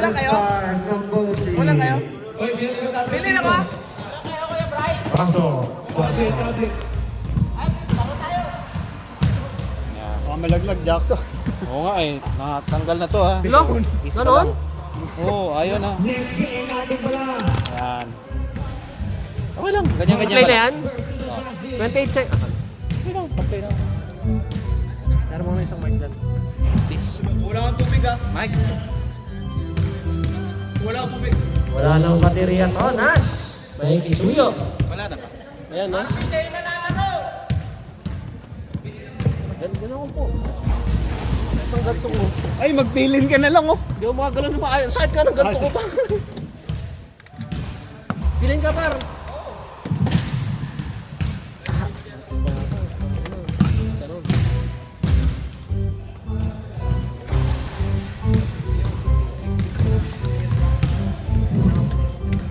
Kulang kayo? Kulang kayo? Pili na ba? Pasok. Malaglag, Jackson. Oo nga eh, natanggal na to ha. Hello? Ganon? Oo, ayun ha. Ayan. Okay lang, ganyan-ganyan Play na lang. yan? 28 seconds. Okay lang, pag-play na. Meron mo na isang mic dyan. Please. Wala kang tubig ah. Mike. Wala kang tubig. Wala nang baterya to, Nash. May kisuyo. Wala na ba? Ayan, no? Ganyan ako po. Ang ganto ko. Ay, magpilin ka na lang oh. Hindi ako makagalan na maayos. Side ka ng ganto ko pa. Pilin ka, par.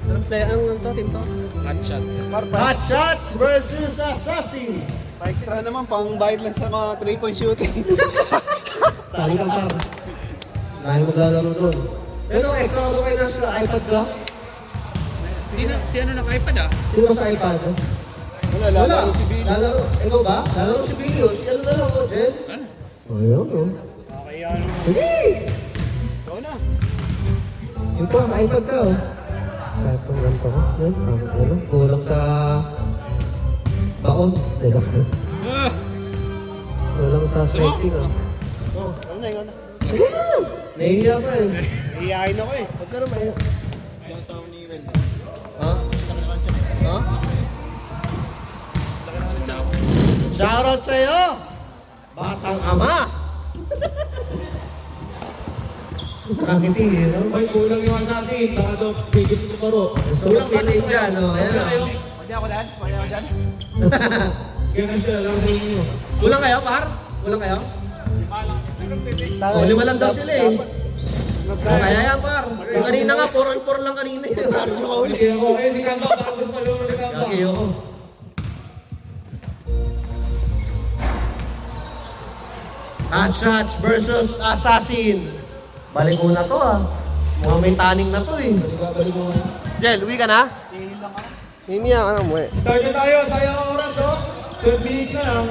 Anong play? Anong to, team to? Hot shot. Hot Shots versus Assassin. Pa-extra naman, pang bayad lang sa mga 3-point shooting. Sali ka, par. Dahil maglalaro doon. Pero extra ako kayo nasa iPad ka? Si ano naka-iPad ah? Sino ba sa iPad? Wala, lalaro si Billy. Lalaro. Ikaw ba? Lalaro si Billy. O si ano na lang, Jen? Ano? Ayun, o. Okay, ano. Sige! Ikaw na. Ito, iPad ka, o. Sa itong ganito ko. Yan, ano? Kulang sa baon. Teka. Kulang sa setting, o. Oh, ikaw na, ikaw na. Sige na! Nahihiya ka, eh. Iyayin ako eh. Huwag ka na mahiya. Ha? Ha? Shoutout sa'yo! Batang ama! Nakakiti, eh, no? Ay, kulang yung assassin. Baka daw, bigit ko paro. Kulang piling dyan, no? Ayan, o. Pwede ako dyan? Pwede ako dyan? Ganun siya, lang sa inyo. Kulang kayo, par? Kulang kayo? O, lima lang daw sila, eh. O, kaya yan, par. Yung kanina nga, 4-on-4 lang kanina, eh. Cardio ka uli. Sige ako, eh, di ka ba? Baka gusto mo ulit ka ba? Kaya ako. Hot Shots versus Assassin. Balik ko na to, ah. Mukhang may taning na to, eh. Babalik mo. Jel, uwi ka na? Hindi ka na umuwi. Start na tayo, sayang ang oras, oh. 12 minutes na lang.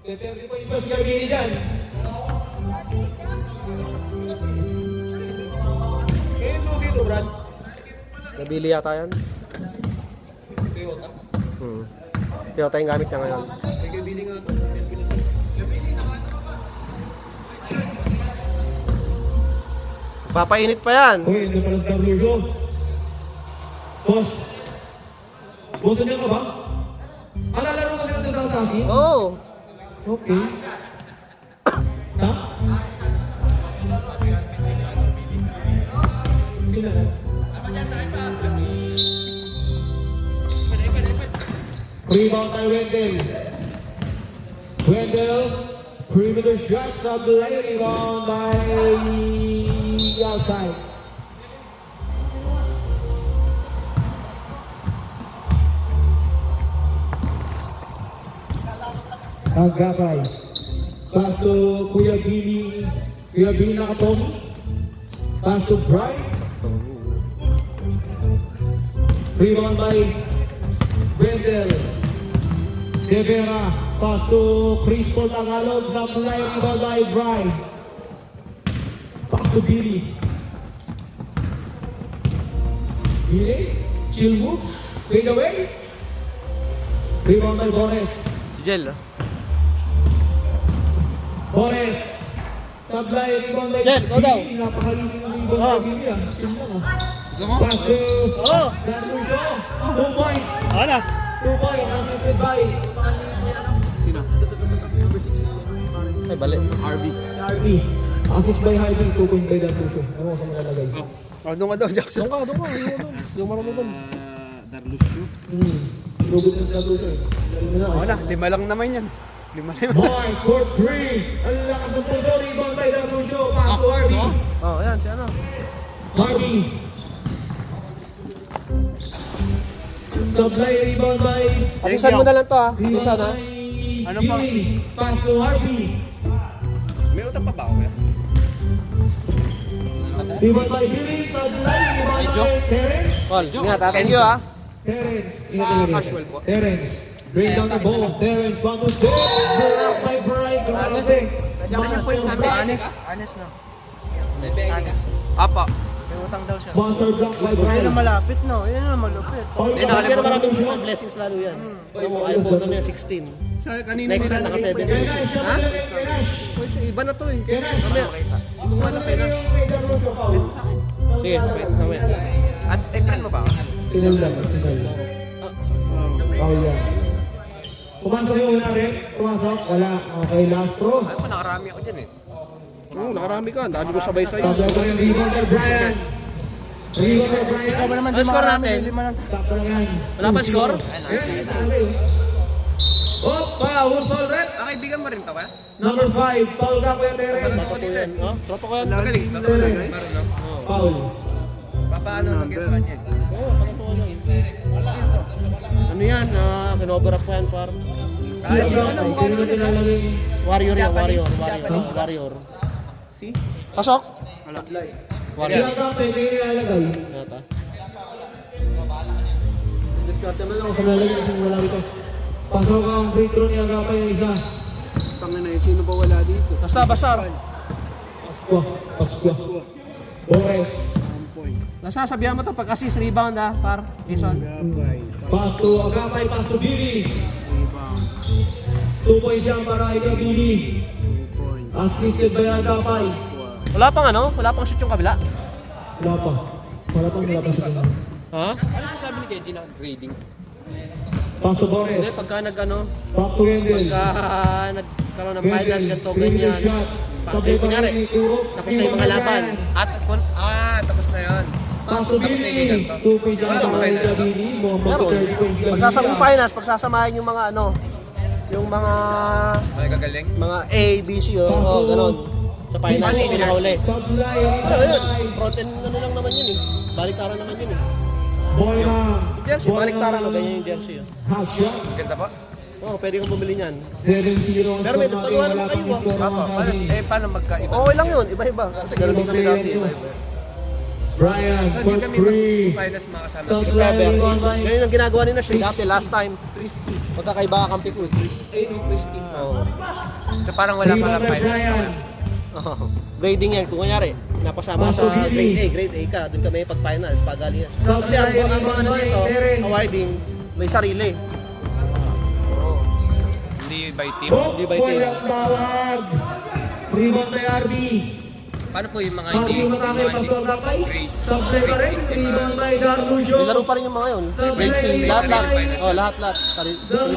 30 points pa si Gabini dyan. Kaya yung susi ito, Brad. Nabili yata yan. Toyota yung gamit niya ngayon. Papainit pa yan. Uy, hindi pala sa Rujo. Boss. Boss, niya ka ba? Lalaro ka sila doon sa assassin? Oo. Oh. Okay. Ha? Sila na. Rebound by Wendell. Wendell. Perimeter shots from the lane. Rebound by outside. Agapay. Pass to Kuya Billy. Kuya Billy Nakatomi. Pass to Brian. Rebound by Wendell. De Vera. Pass to Chris Paul Tagalog. Supply. Rebound by Brian. Pass to Billy. Billy. Chill move. Fade away. Rebound by Boris. Jel, ah. Boris. Supply. Rebound by Jen, go daw. Billy. Napakalinis ng rebound by Billy. Chill lang, ah. Gusto mo? Pass to Oh! Danilo. 2 points. Ano? 2 points. Assisted by Sino? Ay, balik. RV. Harvey. Assist by Harvey. 2 points by Danilo. Ano ko sa mga nalagay? Oh, doon ka daw, Jackson. Doon ka. Yung marunong doon. Darlushu. Lugod ng Danilo eh. Oo na, 5 lang naman yan. 5. Boy, court 3. Ang lakas ng puso. Rebound by Danilo. Pass to Harvey. Oh, ayan, si ano. Harvey. Supply. Rebound by Asisan mo na lang to, ah. Rebound Asisan, ha? by Ano pa? Billy. Pass to Harvey. May utang pa ba ako kaya? Rebound by Billy, sideline, rebound by Terence. Call, ingat ha. Thank you ha. Terence, casual po. Terence, bring down the ball. Terence, one to score. Blocked by Brian. Grabe. Yung points namin, honest na. Apa. May utang daw siya. Monster block by Yun Brian. ang malapit, no? Yun ang malapit. All Hindi, nakalagyan na maraming blessings lalo yan. Ayaw mo na yung 16. Sa kanina Next time, naka 7. Kenash, Ha? Kenash. Uy, iba na to eh. Kenash. Mamaya. Gumawa ng penas. Sige, wait, mamaya. At friend mo ba? Sinal lang, sinal. Oh, yeah. Pumasok yung una rin? Pumasok? Wala. Okay, last throw. Ay, nakarami ako dyan eh. Nakarami ka. Ang dami ko sabay sa'yo. Sabi ko yung rebound by Brian. Rebound by Brian. Ikaw ba naman Ano score natin? Lima lang. Sakto lang yan. Wala pa score? Oh, foul, foul rep. kaibigan mo rin to ba? Number 5, foul ka Kuya Terence. Tropa ko yan. Oh, tropa ko yan. Magaling. Terence. Marunong. Foul. Papaano mag-guess sa kanya? Oo, tropa ko yan. Ano yan? Kinoverap ko yan, par. Ay, hindi mo tinalagay. Warrior yan, warrior. Warrior. Pasok? Hindi Warrior. ka pwede nilalagay. Yata. Discarte mo lang kung nalalagay kung wala rito. Pasok ang free throw ni Agapay yung isa. Tangin na yun, sino ba wala dito? Basta, basta. Paskwa. Bores. Basta, sabihan mo to pag assist rebound ha, par. Jason. Pass to Agapay, pass to Billy. 2 points yan para kay Billy. Assisted by Agapay. Wala pang ano? Wala pang shoot yung kabila? Wala pa. Wala pa siya. Ha? Ano sasabi ni Kenji na grading? Pass to Hindi, Bores. pagka nag ano, Back to Wendell. pagka nagkaroon ng finals, ganito, ganyan. Pagka kunyari, tapos na yung mga laban. At, tapos na yun. Pass to Billy. 2 points yan para kay Billy. Meron. 30 points yan. Pagsasaming finals, pagsasamahin yung mga ano, yung mga Ay, gagaling. A, B, C, o gano'n. Sa finals, pinakauli. Supply. Ayun, front end ano lang naman yun eh. Baliktaran naman yun eh. Boyma. Jersey, baliktaran no, ganyan yung jersey. Oh. Half shot. Ganda ba? Oo, pwede kang bumili niyan. 7-0. Pero may nagtaluan naman kayo, Papa, paano magkaiba? Okay lang yun, iba-iba. Kasi gano'n din kami dati, iba-iba. Brian, Saan for din kami free. mag-finals makasama? Supply. Cover. Ganyan ang ginagawa nila siya dati, last time. Magkakaiba ka kampi ko eh. Oo. So parang wala pa lang Rebound by finals. Brian. Oo. Grading yan, kung kunyari, napasama sa grade A ka, doon kami pag-finals, pagalingan. Kasi ang mga ano dito, awarding, may sarili. Oo. Hindi by team. Di ba ito? Walang tawag. Rebound by RB. Paano po yung mga RB hindi matake, pasto ang kapay. Grace? Supply pa rin. Rebound by Darlucio. Laro pa rin yung mga yun. Grade C, lahat. Oh, lahat.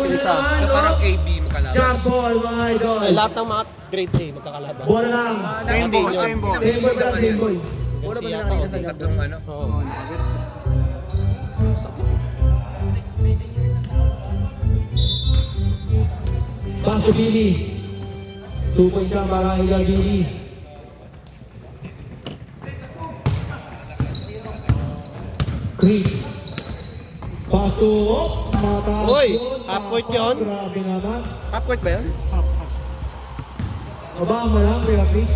Isa. So parang AB makalaban. Jump ball, mga idol. Ay, lahat ng mga grade A magkakalaban. Bola lang. Same ball, same ball. Same ball ka, same ball. Wala ba nila sa tatlong ano? Oo. Pass to Billy. 2 points siya para kay Billy. Chris. Pass to mataas Uy, yun. half court yun. Grabe naman. Half court ba yan? Abaan mo lang, Kuya Chris.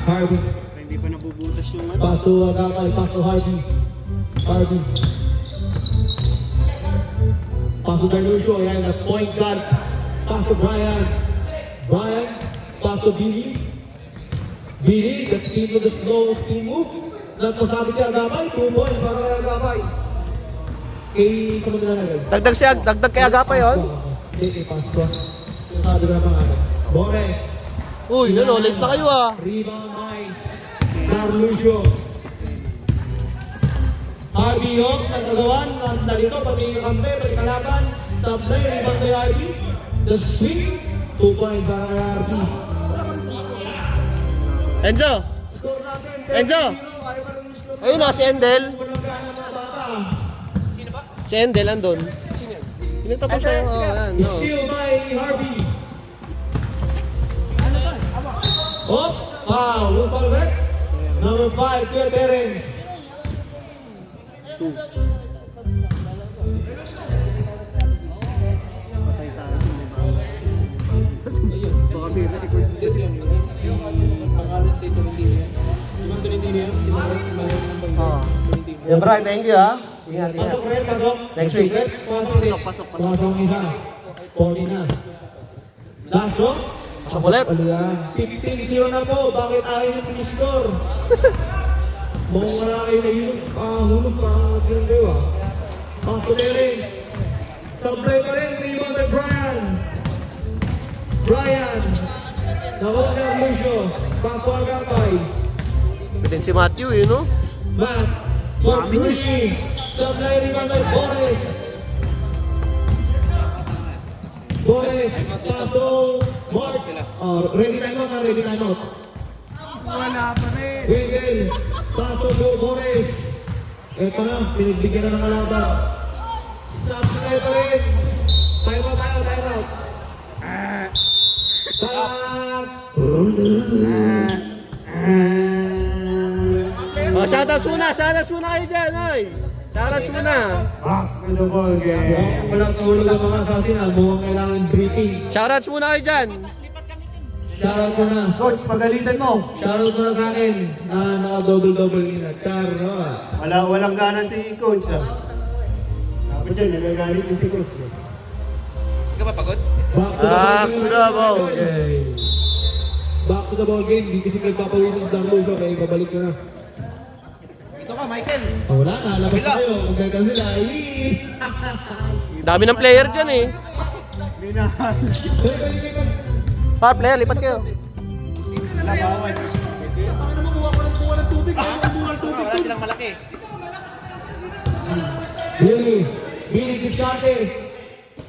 Harvey. Hindi pa nabubutas yung ano. Pass to Agapay, pass to Harvey. Harvey. Pass to Darlucio, ayan, na point guard. Pass to Brian. Brian, pass to Billy. Billy, the speed of the slow team move. Nagpasabi si Agapay, 2 points para kay Agapay. Kamu na lang. Dagdag kay Agapay yun? Hindi, pass ko. Sinasabi ko naman ano. Bores. Uy, ano, late na kayo ah. Rebound by Darlucio. RB Hawk, nagkagawan. Nandito, pati yung kampe, pati kalaban. Supply, rebound by RB. The swing. 2 points para kay RB. Enzo! Score natin. Enzo! 10-0. Ayaw pa rin yung score. Ayun na, si Endel. Walang gana mga bata. Si Endel, andun. Yung tapos sa'yo, oh, yan, no. Steal by Harvey. Oh, wow, foul back. Number 5, Kuya Terence. may record. Yes, yun. Yung pangalan si Tolentino yan. Yung Tolentino yan, si Manuel ng Bangga. Oo. Tolentino. Yeah, Brian, thank you ha. Ingat, ingat. Pasok rin, pasok. Next week. Pasok. Pasok isa. 40 na. Last shot. Pasok ulit. 15-0 na po. Bakit ayaw yung finish-score? Mukhang wala kayo na yun. Hulog pa. Ganun kayo ah. Pasok na rin. Supply pa rin. Rebound by Brian. Brian. Nakuha na ang Lucio. Paso ang kapay. Pwede si Matthew eh, no? Matt. For three. Supply rebound by Boris. Boris. Paso. Mark. Ready time out. Ready time out. Wala pa rin. Wigel. Paso po Boris. Ito na. Pinagbigyan na ng kalaban. Supply pa rin. Time out. Time out. Talat. Oh, shoutouts muna kayo dyan, oy. Shoutouts muna. Ano ba? Wala sa ulo ng mga asasin. Mukhang kailangan briefing. Shoutouts muna kayo dyan. Shoutout ko na. Coach, pagalitan mo. Shoutout ko na sa akin na naka-double-double nila. Charot. Walang gana si Coach ah. Ako dyan, nagagalit din si Coach. Hindi ka ba pagod? Back to the ball game. Back to the ball game. Hindi kasi nagpapawisin sa Darlo. So, kaya babalik ko na. Ito ka, Michael. Oh, wala na. Labas na kayo. Kung gagawin sila. Dami ng player dyan eh. Minahal. Player, lipat kayo. Nabawal. Wala silang malaki. Billy Discarte.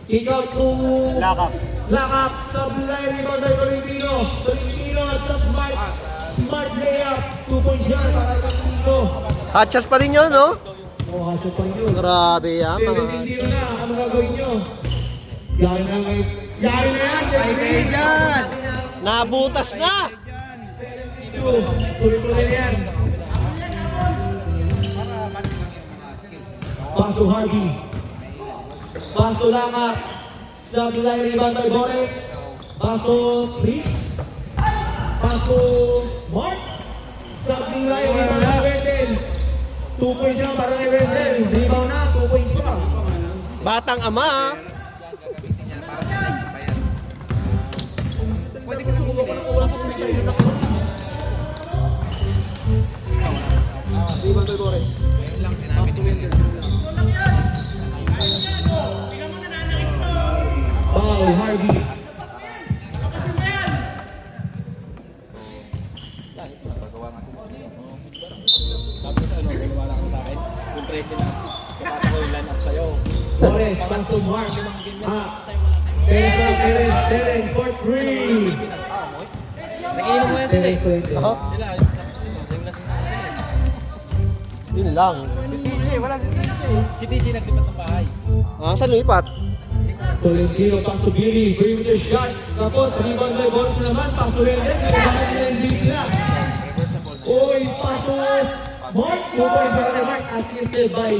Kick out to Lakap. Supply rebound by Tolentino. Tolentino at the smart layup. 2-point shot para sa Tolentino. Hatchas pa rin yun, no? Oh, haso pa rin yun. Grabe yan, mga... 17-0 na. Ano gagawin nyo? Yari na ngayon. Yari na yan! Yari na yan! Nabutas na! Tuloy-tuloy na yan. Pass to Harvey. Pass to Lakap. Supply rebound by Boris. Pass to Chris. Pass to Mark. Supply rebound by Wendell. 2 points lang para kay Wendell. Rebound na, 2 points pa. Batang ama, ah. Rebound by Boris. Foul, Harvey. Tapos ano, wala ka sa akin. Yung pressing na. Kapasa ko yung line up sa'yo. Torres, pass to Mark. Terence, for 3. Nagiinom mo yan sila eh. Ako? Sila, yung lasing na sila eh. Yun lang. Si TJ, wala si TJ. Si TJ naglipat ng bahay. Ah, saan lumipat? Tolentino, pass to Billy. Bring with the shot. Tapos, rebound by Boris naman. Pass to Wendell. Rebound nila yung Billy nila. Uy, pass to Mark. 2 points para kay Mark. Assisted by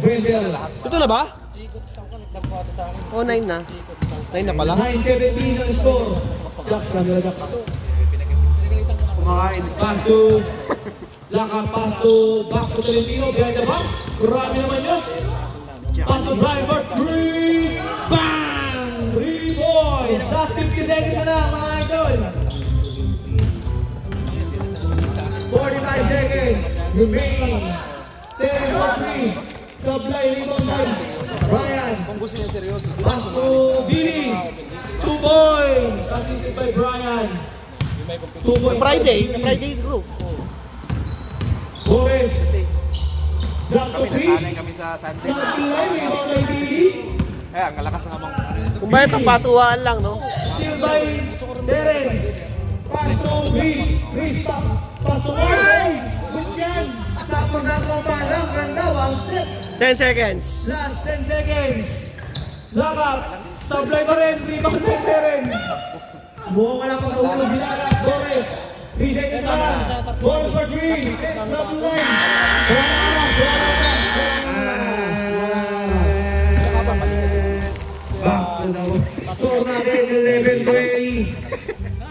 Wendell. Ito na ba? Sikot stop ka, nagdampuata sa akin. Oh, 9 na. Sikot stop. 9 na pala. 9-17 ang score. Jacks lang nila, Jacks. Pinagalitan ko na ako. Kumakain. Pass to Laka, pass to back to Tolentino, behind the back. Grabe naman yun. Pass to Brian for 3. Bang! 3 boys. Last 50 seconds na lang, mga idol. 45 seconds remaining. 10 for 3. Supply rebound by Brian. Pass to Billy. 2 points. Assisted by Brian. 2 points. Friday group. Boris. Drop to Chris. Kami sa Sunday. Supply rebound by Billy. Ang lakas ng amang. Kung ba itong patuwaan lang, no? Steal by Terence. Pass to Chris. Chris, pass to Warren. Good yan. Sakto-sakto pa lang. Ganda, one step. 10 seconds. Last 10 seconds. Lakap. Supply pa rin. Rebound by Terence. Mukhang wala pa sa ulo. Bilala. Boris. 3 seconds na lang. Boris for 3. Stop the line. Back to the score natin, 11-20.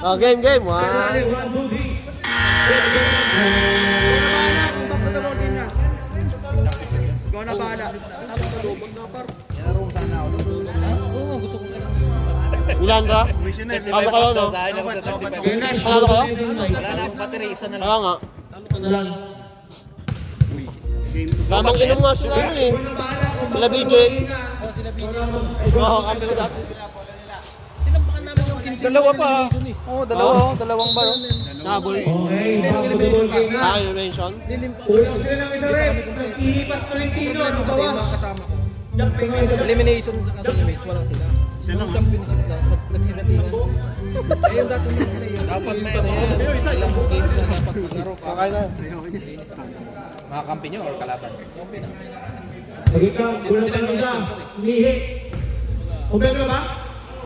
Oh, game. Federale, 1, 2, 3. Ikaw na bahala. Ilan ka? Ano kayo, no? Sa akin ako sa 35. Panalo kayo? Wala na akong battery, isa na lang. Kaya nga. Ano lang? Tamang inom nga sila eh. Sila BJ. Oo, kampi ko dati. Dalawa pa. Oo, dalawang bar. Nakabul. Okay, basketball game na. Tayo mention. Kulang sila ng isa rin. Nag-ihipas Tolentino. Ang bawas. kasama ko. Jumping nga isa. Elimination sa semis, wala sila. Nung championship na, nagsinatingan. Eh yung dati nung Dapat may ano yan. ilang games na dapat maglaro ka. Okay na. Makakampi nyo or kalaban? Kampi na. Magiging kulang pa ng isa. Umihi. Umihi ba?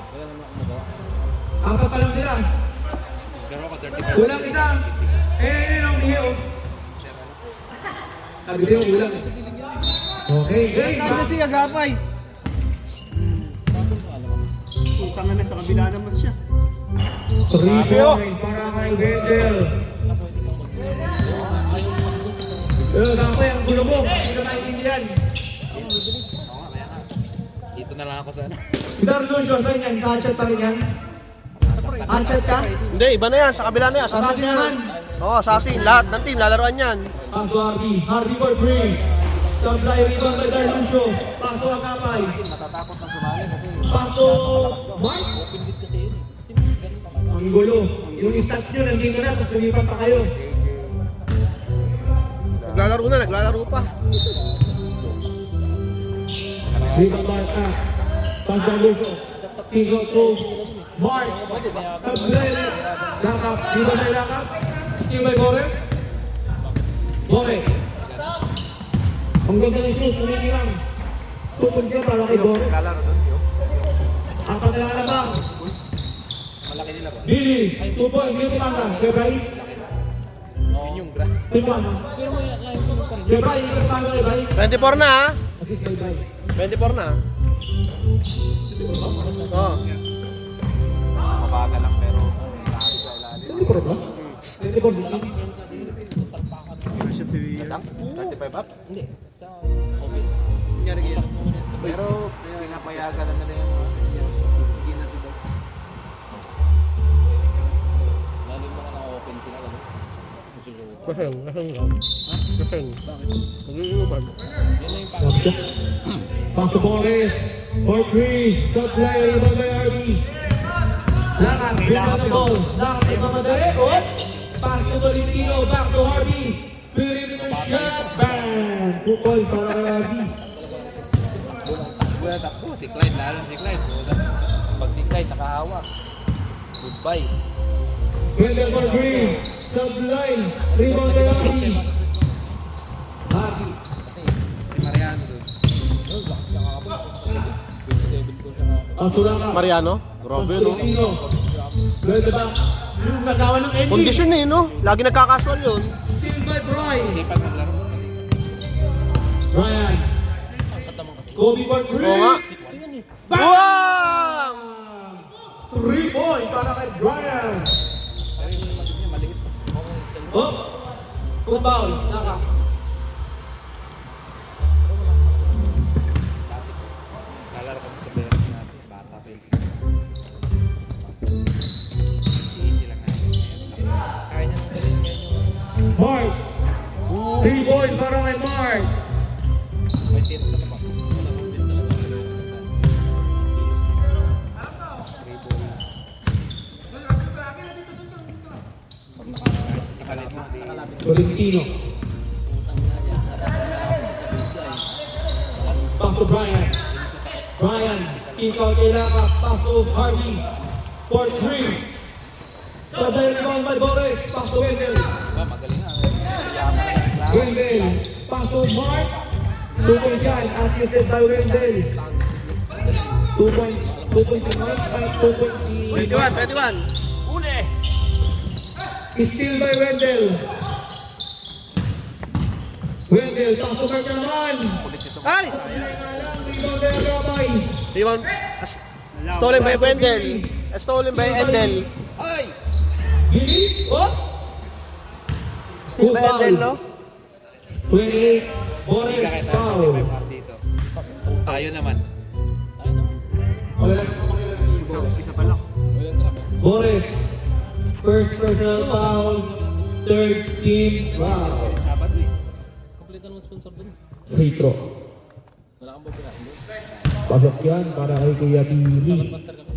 Wala naman ako magawa. Apat pa lang sila. Pero ako 35. Kulang isa. Ang umihi oh. Sabi sa'yo, kulang. Okay, game. Kasi agapay. Utang na sa kabila naman siya. 3 point para kay Wendell. Ako yung gulo mo. Hindi ka maintindihan. Dito na lang ako sa ano. Dar Lucio, saan yan? Sa chat pa rin yan? Unchat ka? Hindi, iba na yan. Sa kabila na yan. Assassin Assassin yan. naman. Oo, assassin. Lahat ng team, lalaroan yan. Pass to Hardy. Hardy for free. Supply rebound by Dar Lucio. Pass to Agapay. Matatakot na sumali kasi Pass to Mark. open bid kasi yun eh. Kasi ganun pa ba? Ang gulo. Yung stats nyo nandito na, tapos tumipan pa kayo. Naglalaro pa. Rebound Mark up. Pass Dar Lucio. Pick up to Mark. Supply. Lakap. Rebound by Lakap. Skill by Bore. Bore. Ang ganda ng shoes, umiilang. Tupod siya para kay Bore. Lalaro doon, yo. Ang kanilang alabang. Malaki nila ba? Billy, 2 points, hindi tumasa. Kebray, Yun yung grass. tumasa. Pero may line ko pa rin. Kebray, hindi tumasa Kebray. 24 na ha. Assist Kebray. 24 na. Oo. Mabaga lang pero marami sa ilalim. 24 ba? 24 ba? Lang? 35 up? Hindi. Sa open. Pero pinapayagan na nila yung Hindi na dito. Lalo yung mga naka-open sila. Ano? Sususuko. Laseng. Nag-iinuman. Yan na yung pang- Pass to Boris. For free. Supply, rebound by RB. Lakap, rebound the ball. Lakap, ipamadali. Oops! Pass to Tolentino. Back to Harvey. Perimeter shot. Bang! 2 points para kay Harvey. Wala takbo, si Clyde, lalo si Clyde. Pag si Clyde nakahawak, goodbye. Wendell for free. Supply, rebound by Harvey. Harvey. Kasi Si Mariano doon. yun, lakas siya kakapag. David ko siya kakapag. Ang tulaka. Mariano. Grabe no. Tolentino. Wendell back. Nagawa ng Eddie. Kondisyon eh no. Lagi nagkakasual yun. Still by Brian. Sipag maglaro. Brian. Kobe for free. Oo nga. 16 yan eh. Wow! 3 points para kay Brian. Sabi yung matip niya, maliit. Oh. Good foul. Naka. Lalaro kami sa Beres natin, bata pa yun. Easy lang natin. Kaya niya nung galing yan yung Mark. 3 points para kay Mark. may tira sa labas. Wala nang din talaga. Pag sa kalit mo. Tolentino. Pass to Brian. Brian. Kick out kay Laka. Pass to Harvey. For 3. Sabay rebound by Boris. Pass to Wendell. Diba, magaling nga. Yaman na yung klaro. Wendell. Pass to Mark. 2 points yan. Assisted by Wendell. 2 points. 2 points to Mark. 2 points to 21. Uli! Still by Wendell. Wendell, pass to Mark naman. Ulit ito. Ay! Rebound by Agapay. Stolen by Wendell. Stolen by Endel. Ay! Gili. Oh! Steve Bendel, no? 28. Boris, Hindi ka kita. foul. May par dito. Tayo naman. Isa pa lang. Boris, first personal foul, third team foul. Sabado eh. Kompleto naman sponsor dun. Free throw. Wala kang babila. Pasok yan para kay Kuya Billy. Master ka pa.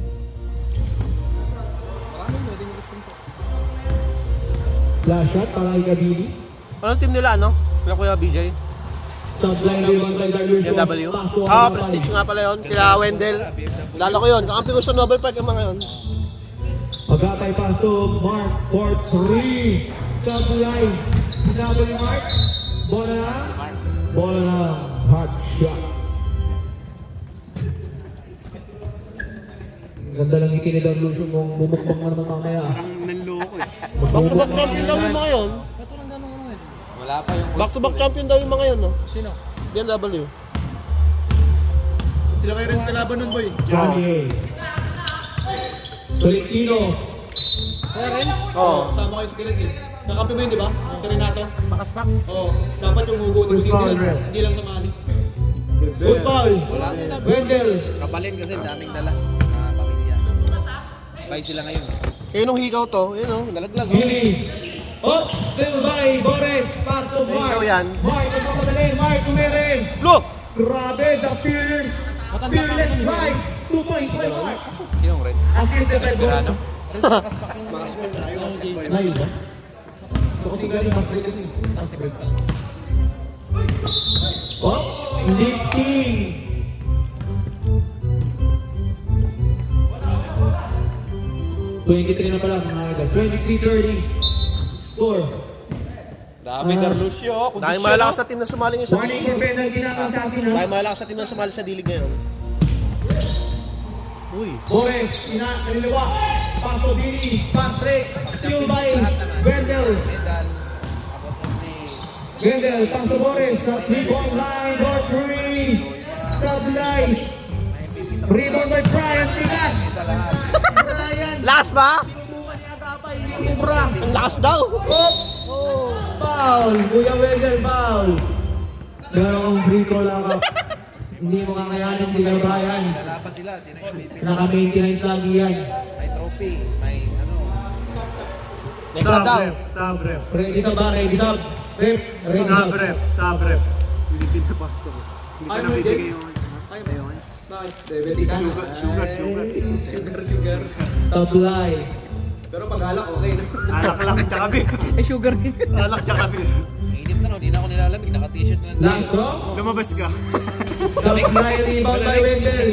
Maraming pwede nyo sponsor. Flash shot para kay Kuya Billy. Anong team nila, ano? Sila Kuya BJ? Subline rebound kay Daniel Shaw. BMW? Pass to Ah, Akabay. Prestige nga pala yun. Sila Wendell. Lala ko yun. Kakampi ko sa Nobel Park yung mga yun. Pagkatay pass to Mark for 3. Subline. Sinabi ni Mark. Bola na. Bola na. Hot shot. Ang ganda lang ikinidang Lucio mong bumukbang man ng mamaya. Parang nanloko eh. Back-to-back champion daw yung mga yun. Ito lang ganun ano eh. Wala pa yung Back-to-back champion daw yung mga yun, no? Sino? BMW. Sila kayo rin sa kalaban nun, boy. Johnny. Tolentino. Clarence? Oo. Sama kayo sa Kirenz eh. Nakampi mo yun, di ba? Sa Renato? Pakaspak? Oo. Dapat yung hugutin Who's dito foul, yan. Red? Hindi lang sa mali. Who's foul? Wala siya sa Wendell. kabalin kasi daming dala. Pamilya. Bay sila ngayon. Eh, nung hikaw to, yun, no? Nalaglag. no? Billy. Oh, still by Boris. Pass to Mark. Ikaw yan. Mark, nagpapadali. Mark, kumirin. Look! Grabe, the fierce. Matanda Fearless pa ako, Price. 2 points by Mark. Sinong red? Assisted by Boris. Renz Pakaspak yung Ngayon ba? Kasi galing mas break kasi. Tapos break pa lang. Oh, lifting. $23 na pala mga idol. 23-30. Score. Dami Darlucio. Dahil malakas sa team na sumali ngayon sa Warning dilig. for penalty na ang assassin Dahil ha. malakas sa team na sumali sa dilig ngayon. Uy. Boris, kaliwa. Pass to Billy. Pass break. Steal by Wendell. Medal. Abot only. Wendell, pass to Boris. Sa 3-point line for 3. Subline. Rebound by Brian Sigas. Brian. Last ba? Sinubukan ni Agapay. Hindi umubra. Ang lakas daw. Oh, foul. Kuya Wendell, foul. Pero kung free throw lang ka, hindi mo kakayanin si Kuya Brian. Lalaban sila. Sino yung MVP? Naka-maintenance lagi yan. May trophy. May ano. Next na daw. Sabrep. Ready sa ba? Ready sa? Rep. Ready sa? Sabrep. Hindi pinapasok. Hindi ko Ayaw na mo, bibigay Jay? yung... Ayaw mo. Bakit? Diabetic ka na. Sugar. Supply. Pero pag alak, okay na. Alak lang, tsaka beer. Eh, sugar din. Alak tsaka beer. Mainit na no. Di na ako nilalamig. Naka-t-shirt na lang Last tayo. draw. Lumabas ka. Supply rebound by Wendell.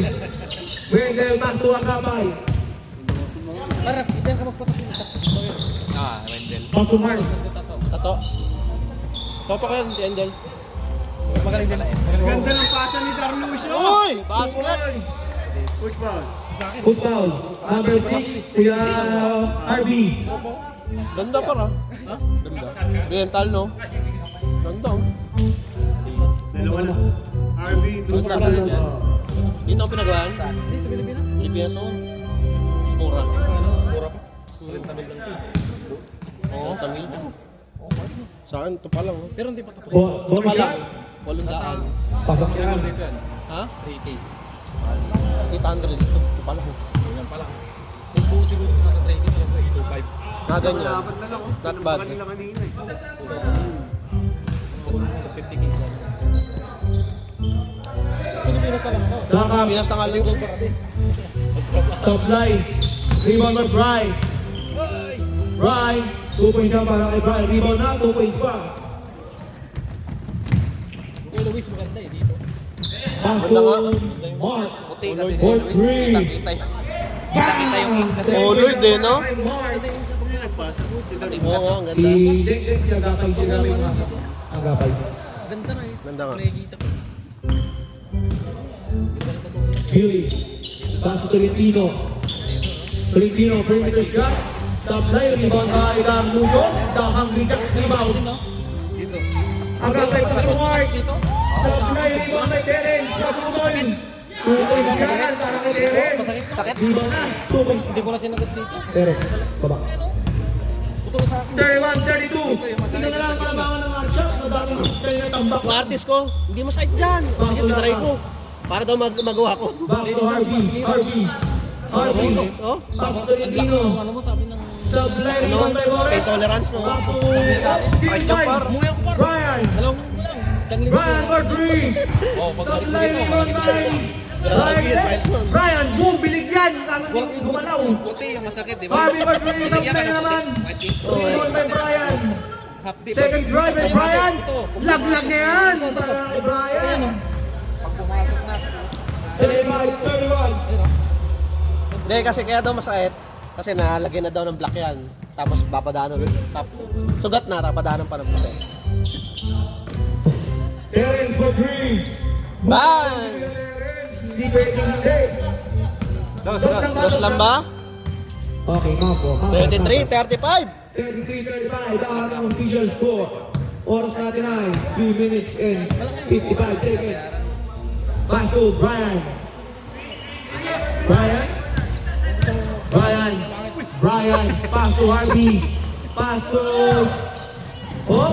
Wendell pass to Akabay. Parang, diyan ka magpatak. Wendell. Pass to Mark. Tato. Topa ko yan, Wendell. Magaling din na eh. Ganda ng pasa ni Darlucio. Uy! Basket! Push foul. Good foul. Number 6. Kuya RB. Ganda pa, ha? Ganda. Oriental, no? Ganda, oh. Dalawa na. RB, two Ganda. passes. Dito ang pinagawaan? Hindi sa Pilipinas. GPS, oh. Mura. Mura pa. Oo, tamil. Sa akin, ito pa lang, oh. Pero hindi pa tapos. Ito Bonus pa lang. shot. 800. Pasok yan. Dito yan. Ha? 3K. 800 dito. Ito pa lang, oh. Ganyan pa lang. Yung buo siguro nasa 3K na lang. 2.5. Ganyan. Dapat na lang. Not bad. Kanila kanina eh. 50K lang. Pilipinas na lang ako. Backup. Pinas na nga lang gold para din. Supply. Rebound by Brian. Brian. 2 points siya para kay Brian. Rebound na. 2 points pa. Kuya Luis, maganda eh dito. Pass Ganda nga. to Mark. Puti kasi. For 3. Kita yung ink kasi. Oh, Lord, eh, no? Mark. Nagpasa. Si Darlucio. Oo nga, ang Si ganda. Dek si Agapay sila may mga Agapay. Ganda na eh. Ganda nga. Nakikita ko. Billy. Pass to Tolentino. Tolentino, perimeter shot. Supply, rebound by Carlucio. Dahang bigat, rebound. Dito. Agapay pa to Mark. Supply, rebound by Terence. Kapunon. 2 points yan para kay Terence. Masakit. Rebound na. 2 points. Hindi ko na sinagot dito. Terence, baba. 31-32. Isa na lang kalabangan ng matchup. Madaming kayo na tambak. Ang artist ko, hindi masakit dyan. Sige, tinry ko. Para daw magawa ko. Back to Harvey. Harvey. Oh? Back to Tolentino. Ano mo sabi ng... Supply Ano? rebound by Morris. Pain tolerance, no? Back to Sakit yung par. Umuya ko par. Brian. Alam mo lang. Isang linggo. Brian for 3. Oh, pagbalik Supply rebound by Brian. Boom, binigyan. Tangang gumalaw. Puti yung masakit, di ba? Harvey for 3. Supply na naman. Rebound by Brian. Half deep. Second drive by Brian. Laglag na yan. Para kay Brian. Pag pumasok na. 35-31. Hindi, kasi kaya daw masakit. Kasi nalagyan na daw ng block yan. Tapos papadaan ulit. Sugat na, papadaan pa ng puti. Terence for 3. Bang! Dos lang ba? Okay, Mapo. 23-35. 33-35, dapat ang official score. Oras natin ay 2 minutes and 55 seconds. Pass to Brian. Brian, pass to Harvey. Pass to... Oh!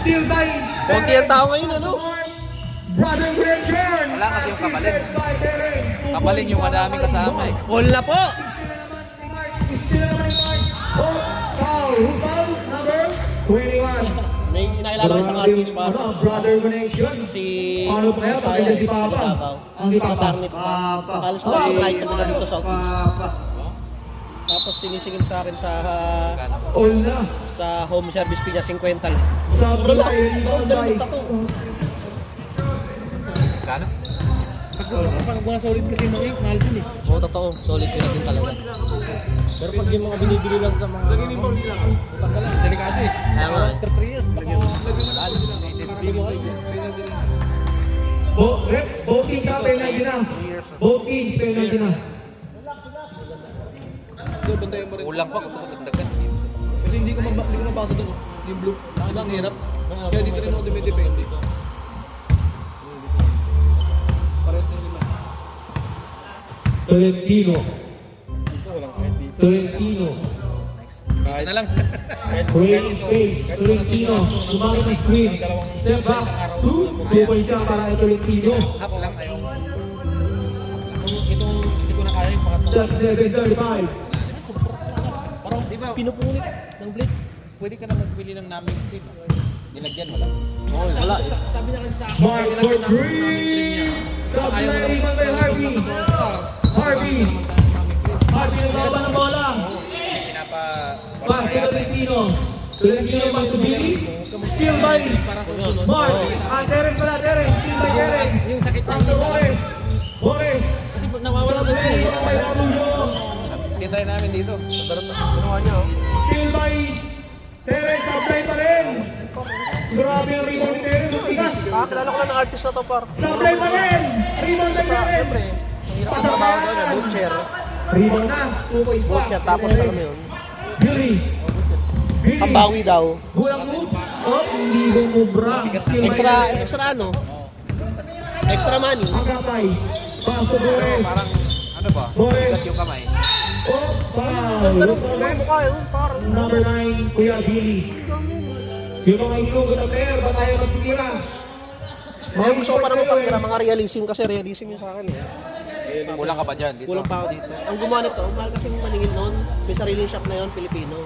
Still by... Konti ang tao ngayon, ano? Brother Richard! Wala kasi yung kapalit. Assisted by Terence. Kapaling yung madaming kasama eh. All na po! Foul! Who foul? Number 21. May inakilala ko isang artist pa. Brother connection. Si... Ano pa kaya? Pagkita si Papa. Ang Patarnit. Halos na flight na dito sa Southeast. Tapos sinisingil sa akin sa All na. sa home service fee niya 50 lang. Sa Brunei, rebound by... Kano? Pag mga solid kasi mga ink, mahal din eh. Oo, totoo. Solid yun din talaga. Pero pag yung mga binibili lang sa mga... Lagyan yung sila. Utang ka lang, delikado eh. Kaya nga. After 3 years, lagyan mo. Mahal. Bigyan ko kayo. Both teams ha, penalty na. Both teams, penalty na. Bantayan pa rin. Kulang pa, gusto ko dagdagan. Kasi hindi ko mabasa doon. Yung blue. Nakita ang hirap. Kaya dito rin ako dumidepende dito. Parehas na yung lima. Tolentino. Dito, walang sakit dito. Tolentino. Kahit na lang. Creating space. Tolentino. Sumama sa screen. Step back. 2 points siya para kay Tolentino. Half lang, ayaw. Itong hindi ko na kaya yung pangatlo. Step 7-35. Parang Di ba? pinupunit ng blade. Pwede ka na magbili ng naming cream. Nilagyan mo lang. Oo, wala. Sabi niya kasi sa akin, Mark nilagyan for namin ng cream 3. niya. Stop Ayaw mo na naman. rebound by Harvey. Harvey. Harvey ang laban ng bola. Pinapa... Pass to Tolentino. Tolentino pass to Billy. Steal by Mark. Terence pala, Terence. Steal by Terence. Yung sakit Pass ng to isa. Boris. Kasi nawawala doon eh. Steal by Ramujo. Titry namin dito. Ginawa niya, oh. Steal by Terence. Supply pa rin. Grabe ang rebound ni Terence. Sigas. Kilala ko lang ng artist na to, par. Supply pa rin. Rebound by Terence. Ang hirap ang trabaho doon, eh. Butcher. Rebound na. 2 points pa. Butcher, tapos na kami yun. Billy. Billy. Ang bawi daw. Bulang move. Oh, hindi gumubra. Steal by Extra ano? Extra money. Agapay. Pass to Boris. Parang, ano ba? Boris. Bigat yung kamay. Oh, foul. Look for them. Mukha yun, par. Number 9, Kuya Billy. Yung mga hinugot na player, ba tayo magsitira? Mga gusto ko pa naman pagkira, mga realism kasi realism yun sa akin. Eh. Kulang ka pa dyan dito. Kulang pa ako dito. Ang gumawa nito, ang mahal kasi yung maningin noon. May sariling shop na yun, Pilipino.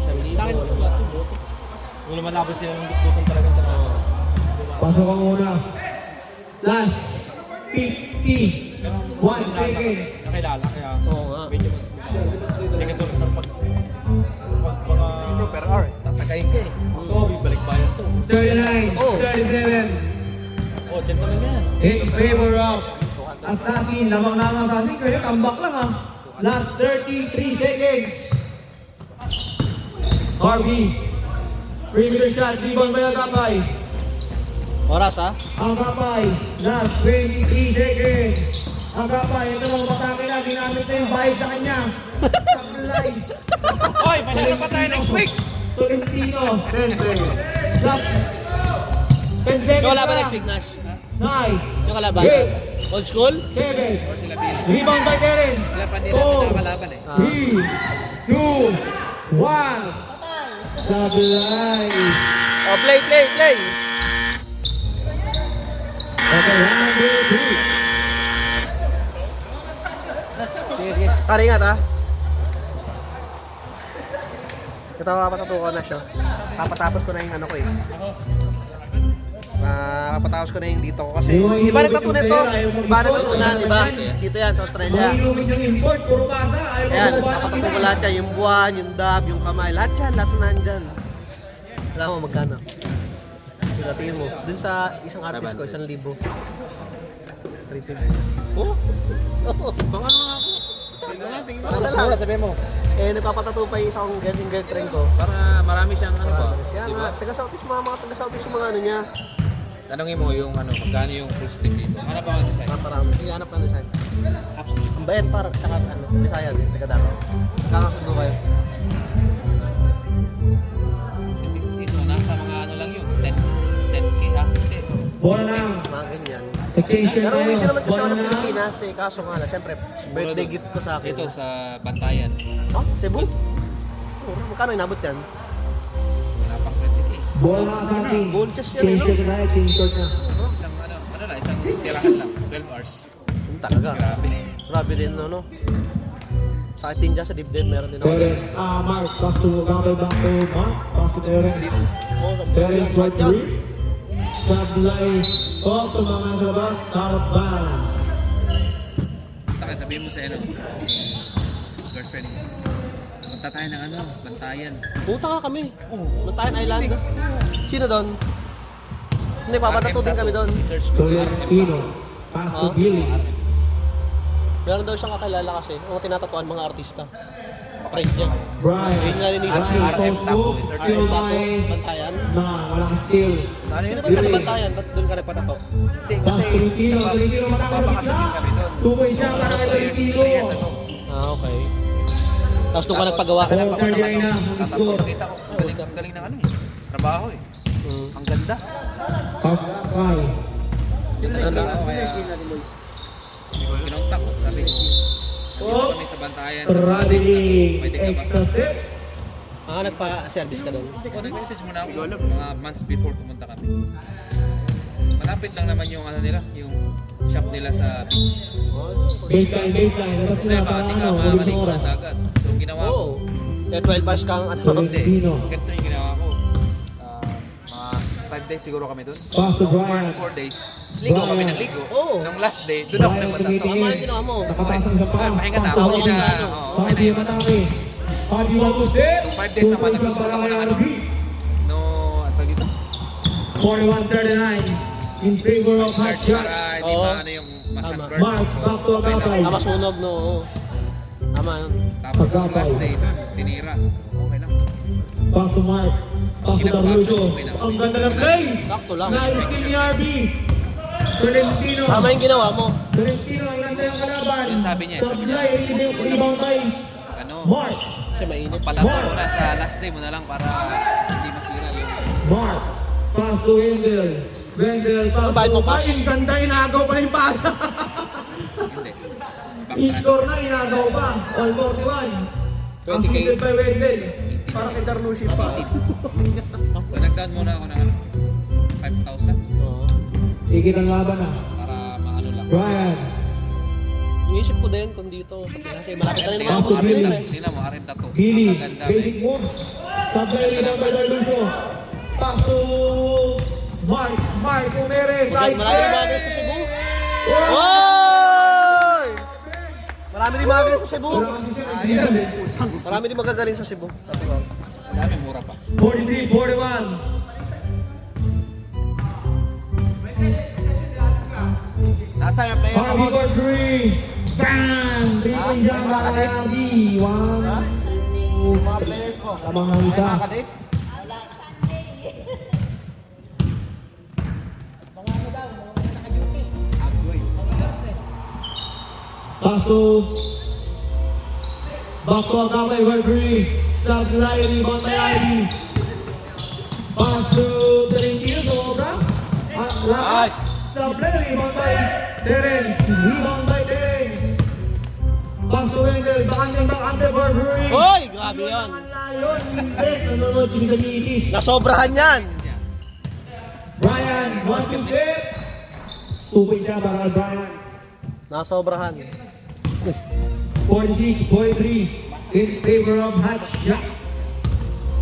Sa akin, wala ito, boto. Wala malabas sila ng butong talagang trabaho. Pasok ang una. Last. 50. 1 second. Nakilala, kaya Oo nga. medyo mas... Hindi ka tulad ng pag mga... Dito per hour. Tatagayin ka eh. So, bibalik bayan to. 39. Oh. 37. Oh, dyan naman yan. In favor of Assassin. Lamang na ang Assassin. Kaya comeback lang ha. Last 33 seconds. Harvey. Perimeter shot. Rebound by Agapay. Oras, ha? Agapay. Last 23 seconds. Agapay. Ito mga patake na. Ginamit na yung bayad sa kanya. Supply. Hoy, manalo pa tayo next week! Tolentino. 10 seconds. Last 10 seconds. Yung kalaban na. next week, Nash. 9. Yung kalaban. Eight. Old school? 7. Rebound by Terence. Sila pa nila nakakalaban eh. 3, 2, 1. Sablay. Oh, play. Okay, round number 3. Sige. Pare, ingat ha. Ito, papatutuko na siya. Papatapos ko na yung ano ko eh. Papatapos ko na yung dito ko kasi iba nagtatuto nito. Iba nagtatutunan, iba. Dito yan sa Australia. Mahilumit yung import, puro basa. Ayaw Ayan, mo basa papatutuko ko lahat yan. Yung buwan, yung dab, yung kamay. Lahat yan, lahat na nandyan. Alam mo magkano? Tingin mo. Dun sa isang artist ko, 1,000. 350. Oh? Baka na ako. Tingnan nga. Wala lang. Sabi mo. Eh, nagpapatato pa yung isang girlfriend ko. Para marami siyang ano ba? Kaya nga, taga-Southeast mga taga-Southeast yung mga ano niya. Tanongin mo yung ano, magkano yung full sleeve dito. Hanap ako ng design. Parang, hinahanap ng design. Half sleeve. Ang bayan para, tsaka ano, Bisaya din, taga-Davao. Kakasundo kayo. Dito, nasa mga ano lang yun. 10K ha? Hindi. Bola na. Mga ganyan. Exchange Pero hindi naman kasi ako ng Bola na. Pilipinas eh, kaso nga lang, syempre, birthday gift ko sa akin. Dito, sa Bantayan. Oh, Cebu? Mura, magkano inabot yan? Wala pang 20K. Bola na assassin. Gold chest yan, eh, no? Change na, change short na. Isang ano lang, isang tirahan lang. 12 hours. Yung talaga. Grabe. Grabe din, no? Sakit din dyan sa dibdib, meron din ako Terence, din. Mark, pass to Mark, pass to Terence. Oo, sa Terence, short right yan. three. Sablay, off to mga sa labas, Tarban. Taka, sabihin mo sa ano, girlfriend mo. Punta tayo ng ano, Bantayan. Puta nga kami. Oh, Bantayan Island. Sino doon? Hindi, papatato din kami doon. I-search mo. Tolentino, pass to Billy. Meron daw siyang kakilala kasi. Ang tinatatuan mga artista. Friend niya. Brian, Yun nga rin isip ko. Ryan, post move, RM still Tato, by, Bantayan. walang steal. Ano yun? Sino ba taga Bantayan? Ba't doon ka nagpatato? Hindi, Pass kasi Tolentino, Tolentino, napapakasal din kami doon. Tukoy siya para kay Tolentino. 2 years ago. Ah, okay. Tapos doon ka nagpagawa. Oh, 39 na, ang Tatatlo, score. nakita ko. Ang galing ng ano eh. Trabaho eh. Hmm. Ang ganda. Half five. Sino na sila? Kinontak ko. Sabi ko, dito kami sa Bantayan. Sa Traveling, Pwede ka ba? extra step. Ah, nagpa-service ka doon. O, nag-message muna ako mga months before pumunta kami. Malapit lang naman yung ano nila, yung shop nila sa beach. Baseline, labas na, Problema, para hindi ka ano, makakaligo ulit ng oras. dagat. So, ang ginawa ko, Oo. Kaya 12 hours kang ano. hindi. Tino. Ganito yung ginawa ko. Mga 5 days siguro kami doon. Pass to Nung Brian. first 4 days, ligo kami ng ligo. Oo. Nung last day, doon ako Brian, nagpatato. tumitingin. Tama yung ginawa mo. Sa katasan sa paa. Pahinga na, Pass to okay na. Brian. Oo, okay na Fabi yun. Matami. Fabi Wagustin. 5 days naman, Tukoy siya nagsusuot para ako kay ng ano. RB. No, at dito. 41-39 in favor of hot Start shot. para hindi Oo. maano yung masunburn. Mark, back to Agapay. Ah, masunog, no. Oo. Tama yun. Tapos yung last day doon, tinira. Okay lang. Pass to Mark. Pass to Darlucio. Ang ganda ng play. Sakto lang. Nice kill ni RB. Tolentino. Tama yung ginawa mo. Tolentino, ilan tayong kalaban. Yung sabi niya, Supply, rebound by Ano, Mark. Kasi mainit. patato mo na sa last day mo na lang para hindi masira yung... Mark. Pass to Wendell. Wendell, pass Bayad to mo cash? Ang ganda, inagaw pa rin pasa. Hindi. I-score na, inagaw pa. All 41. Ang 20K. suited by Wendell. Para kay Darlucio pa. So, nag-down muna ako ng ano, 5,000 Oo. Sige ng laban na. para maano lang. Brian. Iisip ko din kung dito sa Pinas. Eh, malapit na rin naman Pass ako to sa Billy. Pinas eh. Tingnan mo, RM tattoo. Billy. Ang ganda. Basic moves. Supply rebound by Darlucio. Pass to Mark. Mark Umere. Side Marami step. bagay sa Cebu. Oh! Oy! Marami din magagaling sa Cebu. Ayos. Marami din magagaling sa Cebu. Madami, mura pa. 43-41. Nasa yung player Harvey for three. Bam! 3-point jump para kay Harvey. 1, Mga players mo. sa mga isa. Nakadate? Pass to back to Agapay for three. Stop line, rebound by Ivy. Pass to Tolentino, sobra. Lakas. Stop line, rebound by Terence. Rebound by Terence. Pass to Wendell, bakante for three. Hoy! Grabe yan. Ang yun, Indes, nanonood yung sa misis. Nasobrahan yan. Brian, 1-2 step. 2 points siya para kay Brian. Nasobrahan. 46-43 in favor of Hatch Jack.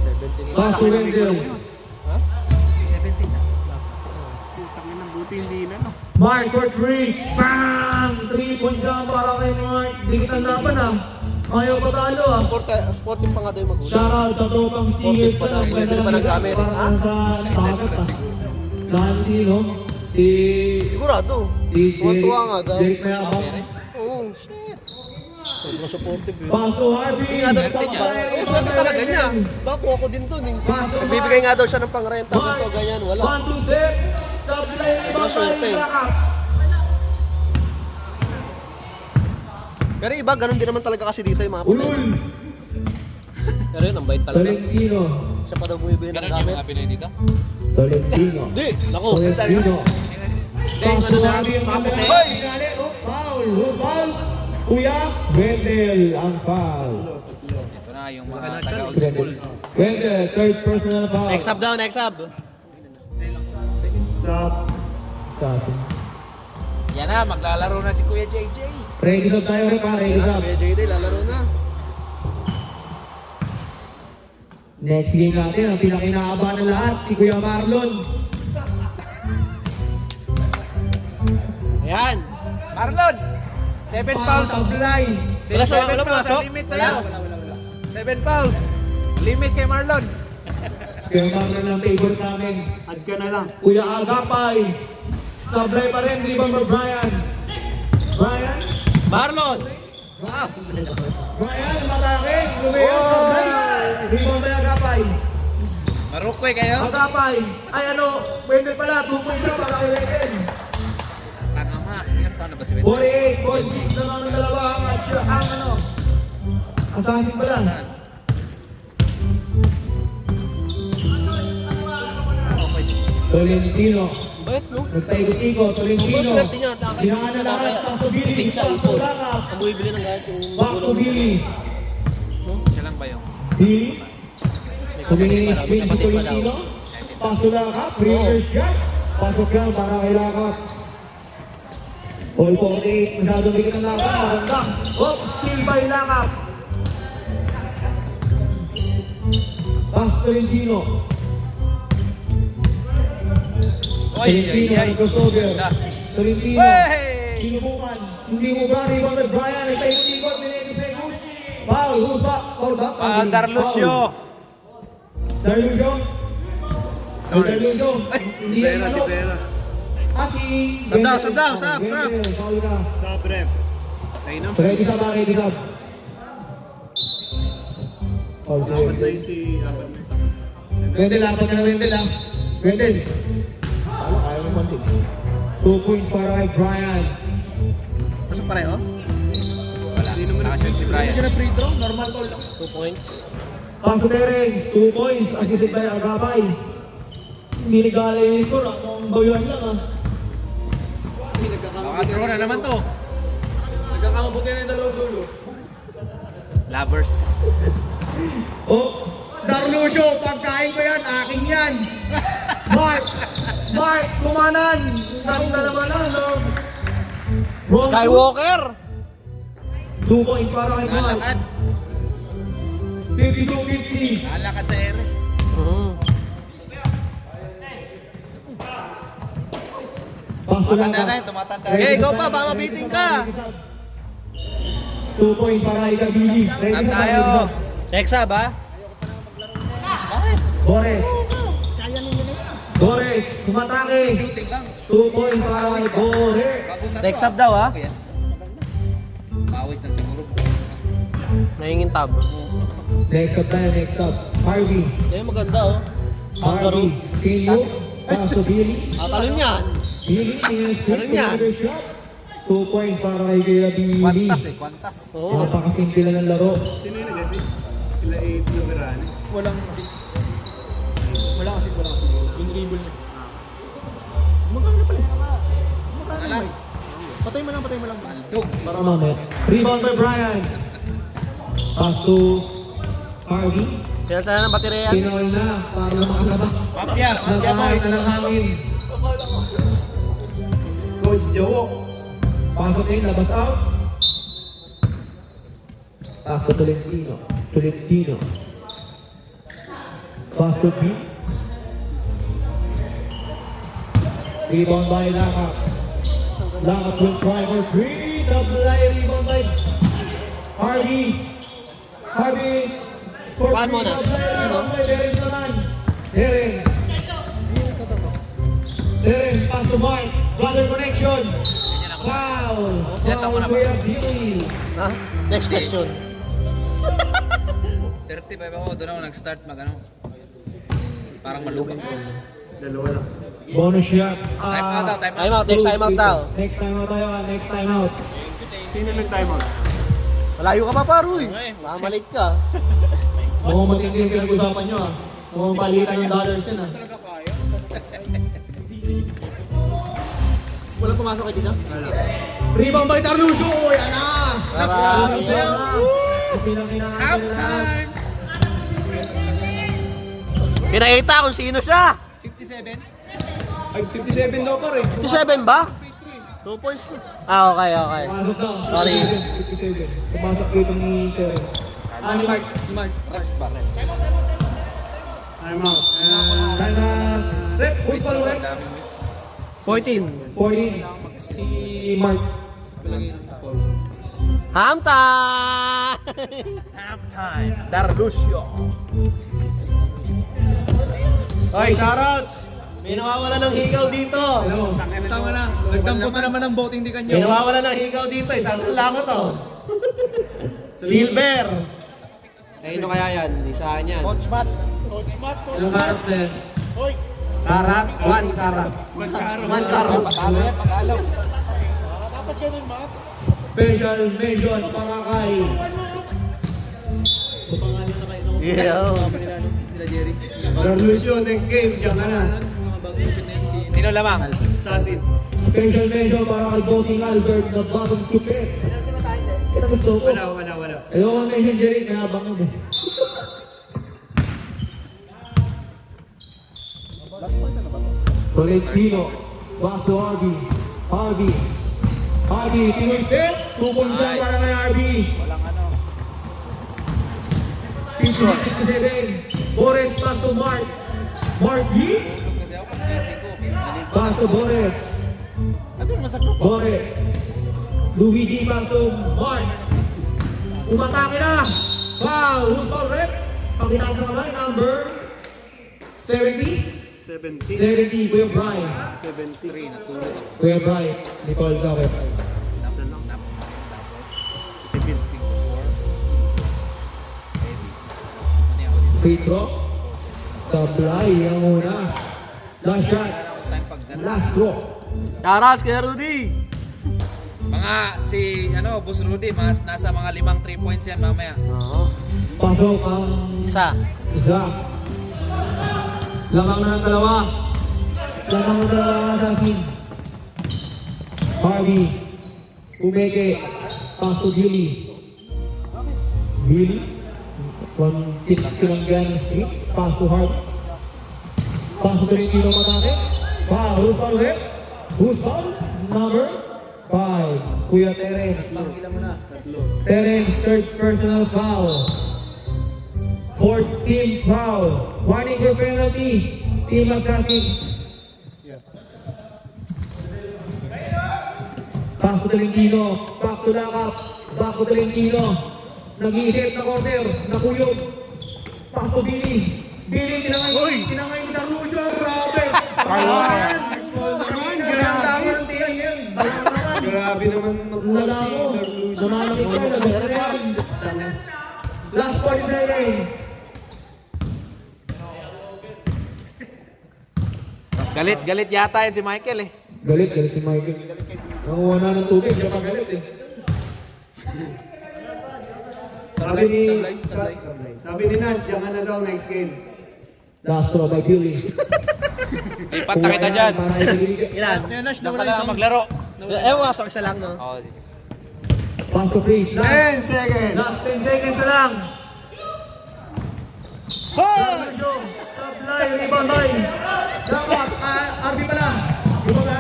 17. Pass to Wendell. Ha? 17 na. Putang ina, buti hindi na, no? Mark for 3. Bang! 3 points lang para kay Mark. Dikit ang laban ah. Ayaw patalo ah. Sporting pa nga daw yung magulang. Shoutout sa tropang Stingers. Sportive pa daw. Pwede pa ng gamit. Para sa tagat ah. Saan sino? Si... Sigurado. Si Tuwan-tuwa nga daw. Jeric Mayabang. Oo, shit. Sobrang supportive yun. Pass to Harvey. Hindi nga daw Oo, swerte talaga niya. Baka kuha ko din dun eh. Nagbibigay nga daw siya ng pangrenta dito, ganyan. Wala. 1-2 step. Supply ni Sobrang swerte. Pero iba, ganun din naman talaga kasi dito yung mga puti. Ulul. Pero yun, ang bait talaga. Tolentino. Siya pa daw bumibili ng Ganun yung gamit. mga Pinoy dito? Tolentino. Hindi, naku. Tolentino. Hindi, ano na, mga puti. Foul! Foul! Kuya, Wendell ang foul. Ito na yung mga taga-old school. Wendell, third personal foul. Next up daw, next up. Stop. Yan na, maglalaro na si Kuya JJ. Ready sub tayo rin pa, ready sub. Kuya JD, lalaro na. Next game natin, ang pinakinaabahan ng lahat, si Kuya Marlon. Ayan. Marlon! 7 fouls. Supply. Wala siya, wala 7 fouls pumasok? ang limit sa'yo. 7 fouls. Limit kay Marlon. Kuya Marlon ang favorite namin. Add ka na lang. Kuya Agapay. Supply pa rin, rebound for Brian. Brian. Marlon! Brian, matake. Lumayan, supply. Rebound by Agapay. Marukoy kayo. Agapay. Ay ano, Wendell pala, 2 points siya para kay Wendell. Tanga ma. Ilang taon na ba si Wendell? 48, 46 naman ang dalawa ang ano. Assassin pala. Tolentino. Bait, no? Nagtaikot-ikot, Tolentino. Sobrang swerte niya. Hinangan na lahat, back to Billy. Pitik siya Back ito. to Lakap. Ang bumibili ng gamit yung Back to Billy. Siya lang ba yung... Billy. Tumingin ni spin si Tolentino. Pass to Lakap. Reverse shot. Pasok lang para kay Lakap. All 48. Masyadong bigyan ng Lakap. Maganda. Oh, steal by Lakap. Pass to Tolentino. Tolentino ang crossover. Tolentino. Sinubukan. Hindi mo ba rebound with Brian? Nagtaikot-ikot. Minigos. Foul. Who's back? Foul back. Darlusio. Darlusio. Ay, Darlusio. Hindi yan Tibera, ano. tibera. Si... Sab daw, sab. Foul ka. Sa prep. Ayun na. Ready ka ba? Ready ka. Foul sa'yo. Apat na yun si apat na. Wendell, apat ka na Wendell ah. Wendell. Ayaw mo man 2 points para kay Brian. Pasok pareho? Wala. Nakashoot si Brian. free throw, normal goal lang. 2 points. Paso Terence, 2 points. Assisted by Agapay. Hindi nag-aalay yung score. Ang bayuan lang ah. Nakadraw na naman to. Nagkakamabuti na yung dalawang dulo. Lovers. Oh, Darlusio, pagkain ko yan, akin yan. Mark, kumanan. Ganda naman na, no? Wrong Skywalker! 2 points para kay Mark. Nalakad. 52-50. Nalakad sa ere. Pasto lang Tumatanda na ka. yun, tumatanda. Okay, ikaw pa, baka mabiting ka. 2 points para kay Kabili. Ready Tap na tayo. Next up, ha? Boris. Boris, kumatake. Shooting lang. 2 points para kay Boris. Bagong tattoo, Next up daw, ha? Bago yan. Pawis lang siguro. Nahingin tab. Next up tayo, next up. Harvey. Yan, maganda, oh. Harvey. Pinyo. Paso Billy. Talon yan. Billy. Ano yan? 2 points para kay Kuya Billy. Kwantas eh, kwantas. Oo. Napakasimple lang ng laro. Sino yung nag-assist? Sila 8 Loveranes. Walang assist. Walang assist. Yung dribble niya. Magkano na pala? Magkano na? Patay mo lang. Aldog. Para mamaya. Rebound by Brian. Pass to Harvey. Pinalitan na ng baterya yan. Pinol na para makalabas. Mafia Nagkahan boys. na ng hangin. Coach Jowo. Pasok in, labas out. Pass to Tolentino. Tolentino. Pass to B. Rebound by Laka. Laka will try for three. Supply rebound by Harvey. Harvey. For Paano three. na? Supply rebound by Terence naman. Terence. Terence, pass to Mark. Brother connection. Foul. Set up mo na ba? Kuya Billy. Ha? Next question. 35 ako, doon ako nag-start parang malukang ko. Dalawa lang. Bonus shot. Time out daw, time out. Time out, next time out daw. Next time out tayo, next time out. Sino nag-time out? Malayo ka pa, Paroy. Mamalate ka. Mukhang matindi yung pinag-usapan nyo ah. Mukhang palitan ng dollars yun ah. Wala pumasok kay Tisa? Rebound by Tarlusio! Yan na! Marami Yan yan. na! Pinakinahan nila. Pinakita kung sino siya. 57? Ay, 57 daw pa rin. 57 ba? 2 points. Ah, okay. Pumasok daw. Sorry. 57. Pumasok dito ni Terence. Ni Mark. Reps pa, reps. Time out. Time out. Rep, who's pa rep? Dami miss. 14. 14. Si Mark. Hamta! Halftime. Darlusio. Hoy, shoutouts! May nawawala ng higaw dito. Hello. Tama na. Nagdampo pa naman ng voting di May kanyo. nawawala ng higaw dito. Isang lang to. Silver. Sino kaya yan? Isahan yan. Coach Matt. Ilang karat na yan? Karat. One karat. One karat. Pagalo. Special mention para kay Yeah. Revolution, next game. Diyan ka na. Sino lamang? Sasin. Special mention para kay Bossing Albert na bagong chupet. Kaya gusto ko. Wala. Ayoko ang mention Jerry, kaya bangod eh. Tolentino, pass to Harvey, Pinoy State, 2 points lang para kay Harvey. Walang 57, Boris pass to Mark G, Tulog kasi ako pag-gising ko. Maligo. pass to Boris, Ano naman sa grupo? Boris, Luigi pass to Mark, umatake na, foul, who's foul rep? Pagkitaas na naman, number 70, 70. Kuya Brian, 73. Natulog ako. Kuya Brian, Nicole ka, Kuya Brian. Isa lang. Tipid. 5-4. Ready. Ano yan? Free throw, supply, ang una, last shot, Wala akong time pag ganun. last throw. Shoutouts kay Rudy. Mga Boss Rudy, nasa mga 5 3 points yan mamaya. Oo. Pasok ang Isa. isa. Lamang na ng dalawa. Lamang na ng dalawa sa asin. Harvey. Umeke. Pass to Billy. Billy. Tinanggan ng street. Pass to Harvey. Pass to Tolentino matake. Foul. Who's foul ulit? Who's foul? Number 5. Kuya Terence. Terence, third personal foul. 14th foul. Warning for penalty. Team Mascasig. Pass to Tolentino. Back to Lakap. Back to Tolentino. Nag-iisip na corner. Nakuyog. Pass to Billy. Billy, tinangay ni Darlusio. Grabe. Grabe naman Wala ko. Namanakit ko. Last 40 seconds. Galit yata yan si Michael eh. Galit si Michael. Nanguha na ng tubig, siya pa galit eh. Sabi ni Nash, diyan ka na daw next game. Last throw by Billy. Lipat na kita dyan. Ilan? Dapat na maglaro. Wasok isa lang, no? Oo. Pass to Chris. 10 seconds. Last 10 seconds na lang. Lucio, supply, rebound by. Dapat, RB pala. Rebound na.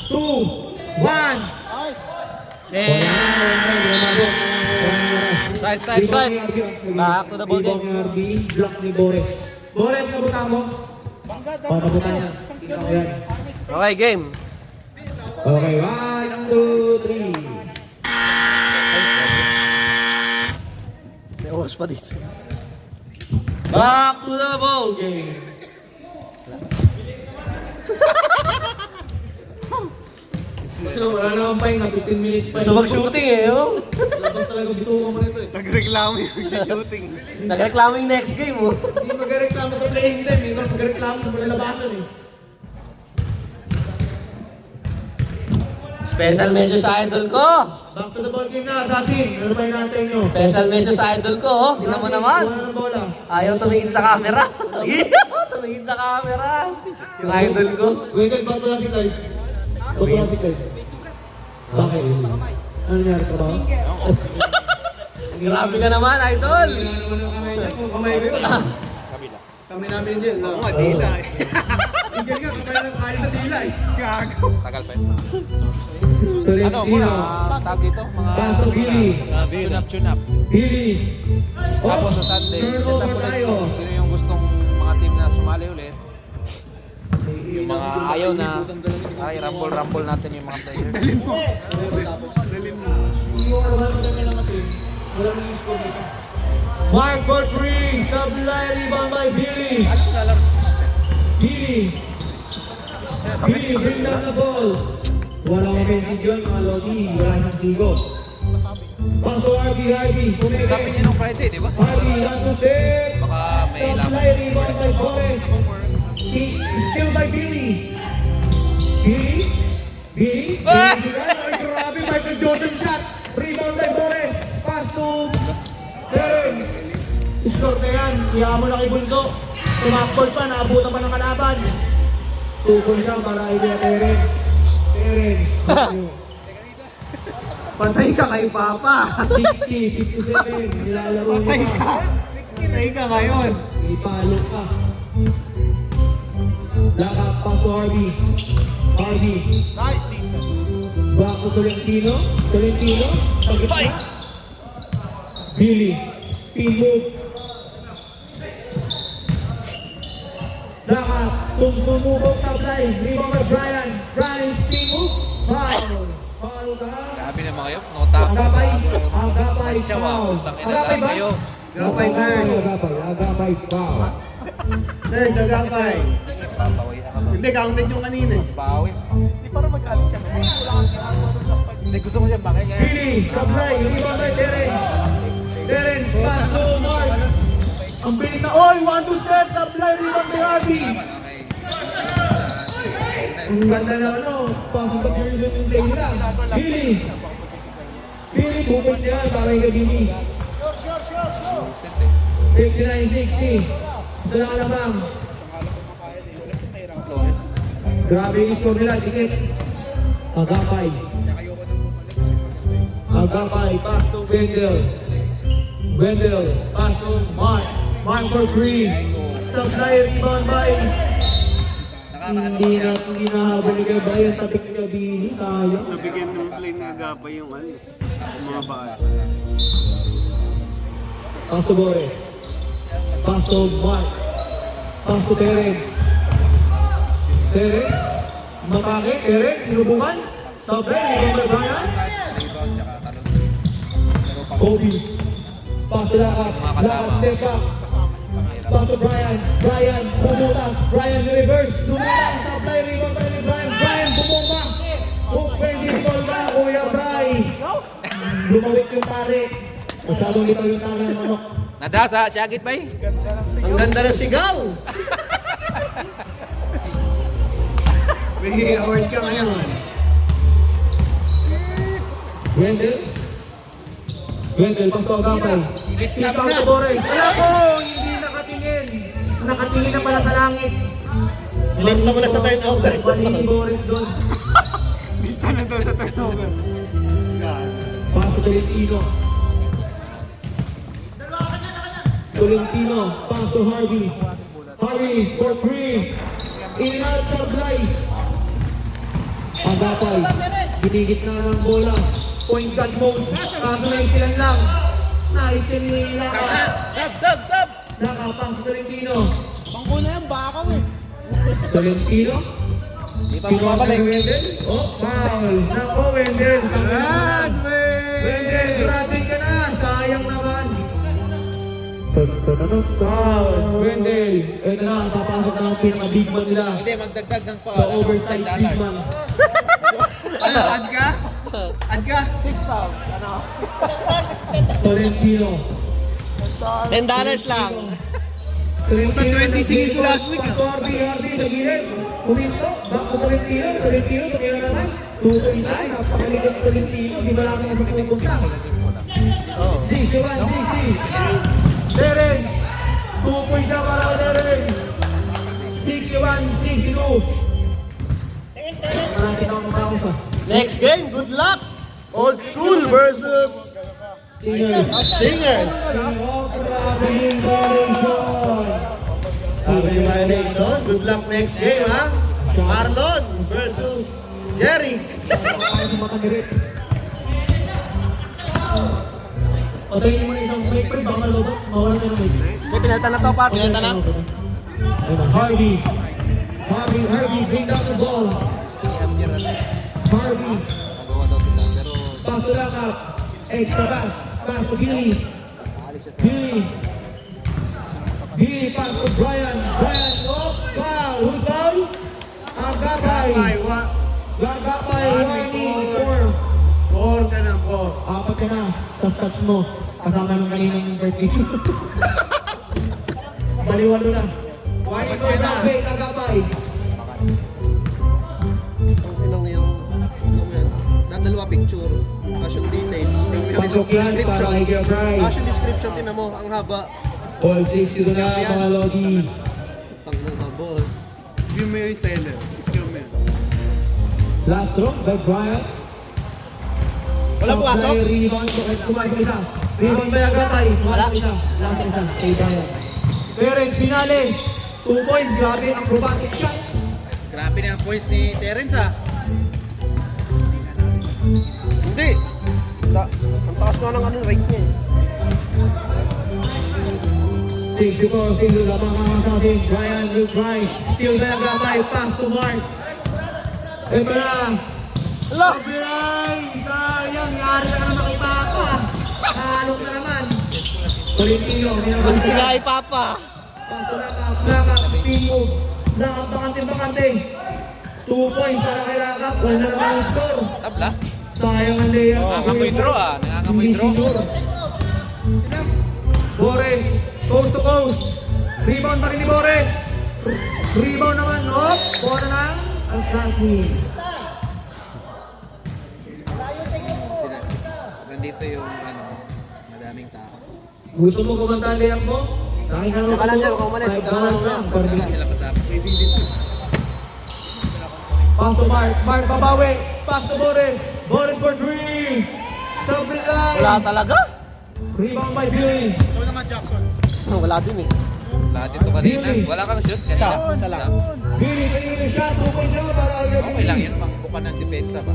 2, 1. Side. Back to the ball game. Rebound ni RB, block ni Boris. Boris, nabuta mo? Nabuta niya. Ayan. Okay, game. Okay, 1, 2, 3. May oras pa dito. Back to the ball game. Wala na akong pahinga, 15 minutes pa. So mag-shooting eh, oh. Labas talaga, bitukan mo nito eh. Nagreklamo yung shooting. Nagreklamo yung next game, oh. Hindi magreklamo sa playing time eh. Magreklamo sa palalabasan eh. Special message sa idol ko. Back to the ball game na, Assassin. Ano pa yung natin nyo? Special message sa idol ko, oh. Tingnan mo naman. Wala ng bola. Ayaw tumingin sa camera. Tumingin sa camera. Yung idol ko. Wendell, ba't wala si Clive? Ba't wala si Clive? Bakit? Ano nangyari ka ba? Grabe ka naman, idol. Wala naman ang kamay niya. Kung kamay ko yun. Kabila. Kami namin din dyan. Oo nga, dila eh. Tingnan nga, kamay ng kain sa dila eh. Gago. Tagal pa yun. Tolentino. Ano, muna, tag dito, mga Pastor Billy. tune-up. Billy. Tapos sa Sunday, set up Turnover ulit tayo. kung sino yung gustong mga team na sumali ulit. Yung mga ayaw na, ay, rumble natin yung mga players. Mark for 3. Supply rebound by Billy. Ano lalaro si Christian? Billy. Billy, bring down the ball. Walang message yun, mga Lodi. Wala siyang sigo. Pastor RB. Sabi niya nung Friday, di ba? RB, on to step. Baka may Supply laban. rebound by Forrest. Still by Billy. Billy. Ah! Ay, grabe, Michael Jordan shot. Rebound by Forrest. Pass to Terence. Score na yan. Iyahan mo na kay Bunso. Tumakbol pa, naabutan pa ng kalaban. Tukol siya para kay Terence. Patay ka kay Papa. 60, 57. Nilalaro mo Patay pa. ka. Patay ka ngayon. Ipalo ka. Lakap pa to RB. Nice defense. Back to Tolentino. Pagkita. Billy. Team move. Lakap. Tumumubog sa play. Rebound by Brian. Team move. Foul ka. Grabe naman kayo, notako. Agapay. Chawa, Foul. putang ina Agapay lang ba? kayo. Gapay ka. Agapay. Foul. Sir, nagapay. Papawi na ka ba? Hindi, counted yung kanina eh. Papawi. Hindi para mag-alit ka. Wala kang ginagawa doon last fight. Hindi, gusto ko siya bakit kaya. Billy, supply, rebound by Terence, pass to Mark. Ang bilis na, oy, 1-2 step, supply, rebound by RB. Ang ganda na ano, pasok sa series yung play nila. Billy, bukos niya, para kay Billy. 59-60, isa lang alamang. Grabe yung score nila, tikit. Agapay, pass to Wendell, pass to Mark for 3. Supply, rebound by. Hindi nahabol ni Gabriel, tapik ni Gabini, sayang. Nabigyan ng play na gapay yung ano. Yung mga baas. Pass to Boris, pass to Mark, pass to Terence, Mapake, Terence, sinubukan, supply, rebound by Brian. Rebound, tsaka talon. Kobe, pass to Lakap, step back, pass to Brian, bumutas, Brian reverse, lumulak, supply, rebound by Brian, bumumba, offensive ball ba, Kuya Bryce, lumawit yung pare, masyadong litaw yung tangan ng manok. Nadasa, Shagit ba eh? Ang ganda ng sigaw. May award ka ngayon. Wendell, pass to Agapay. Ikaw na, Boris. Wala ko, hindi nakatingin. Nakatingin na pala sa langit. Release na mo na sa turnover. Mali si Boris doon. Lista na daw sa turnover. Saan? Pass to Tolentino. Tolentino, pass to Harvey. Harvey for 3. In and out supply. Agapay. Ginigit na ng bola. Point guard mode. Kaso na istilan lang. Na-istil nila. Sab! Nakapang si Tolentino. Bangko na yan, bakaw eh. Tolentino. Di pa bumabalik. Wendell. Oh, foul. Nako, Wendell. Wendell, grabe ka na. Sayang naman. Foul. Wendell. Ito na, papasok na ang pinaka-big man nila. Hindi, magdagdag ng pa. The oversized big man. Ano, ad ka? 6 pounds. Ano? Tolentino. $10 lang. Puta 20 singil ko last week, Harvey sa gilid. Puminto. Back to Tolentino. Tolentino, tumira naman. 2-1. Napakaligot Tolentino. Di ba lang ang magpupunta? Oh. 61. Terence. 2 points siya para kay Terence. 61-62. Nakakita ko mukha ko pa. Next game, good luck. Old school versus Stingers. Happy Nation. Good luck next game, ha? Marlon versus Jeric. Patayin mo na isang break pa, baka malobot, mawalan ka ng break. May pinalta na to, pa. Pinalta na. Harvey, bring down the ball. Harvey, Magawa daw sila. Pero pass to Lakap. Extra pass to Gilly. Gilly, pass to Brian, oh, foul, who's foul? Agapay, warning, 4 ka na, 4 ka na, tas mo, kasama ng kaninang birthday. Baliwalo na. Warning for Agapay. Inong yung dadalawa picture. Fashion details. Pasok yan para kay Gilbert. Fashion description, tinan mo. Ang haba. Ball safe dito na, mga Lodi. Pang ball. Skill mo yung style. Skill mo yun. Last throw by Brian. Wala pumasok? Rebound kumain ko isa. Rebound by Agapay. Wala. Last isa. Kay Brian. Perez, pinali. 2 points. Grabe ang acrobatic shot. grabe na ang points ni Terence Hindi. Ang taas nga ng ano, rate niya. 64, single lamang ang asasin. Brian will try. Still by Agapay. Pass to Mark. Ito na. Hala! Brian! Sayang. Yari ka naman kay Papa. Halok na naman. Tolentino. Bigay papa. Pass to Lakap. Team move. Lakap, bakante. 2 points para kay Lakap. Wala na naman ang score. Tabla. Sayang ang layup. Nangangamoy draw nangangamoy draw. Boris, coast to coast. Rebound pa rin ni Boris. Rebound naman, no? Bola na. Asasni. Nandito yung madaming tao. Gusto mo kumanta ang layup mo? Akin ka naman. Nakalan dyan, huwag umalis. Huwag ka naman Wala umalis. sila kasama. Pass to Mark. Mark, babawi. Pass to Boris. Boris for 3. Double line. Wala talaga? Rebound by Billy. Ito naman, Jackson. Wala din eh. Lahat dito kanina. Wala kang shoot. Isa lang. Billy, kanina shot. 2 points siya para kay Okay lang yun. Pangbukan ng depensa ba?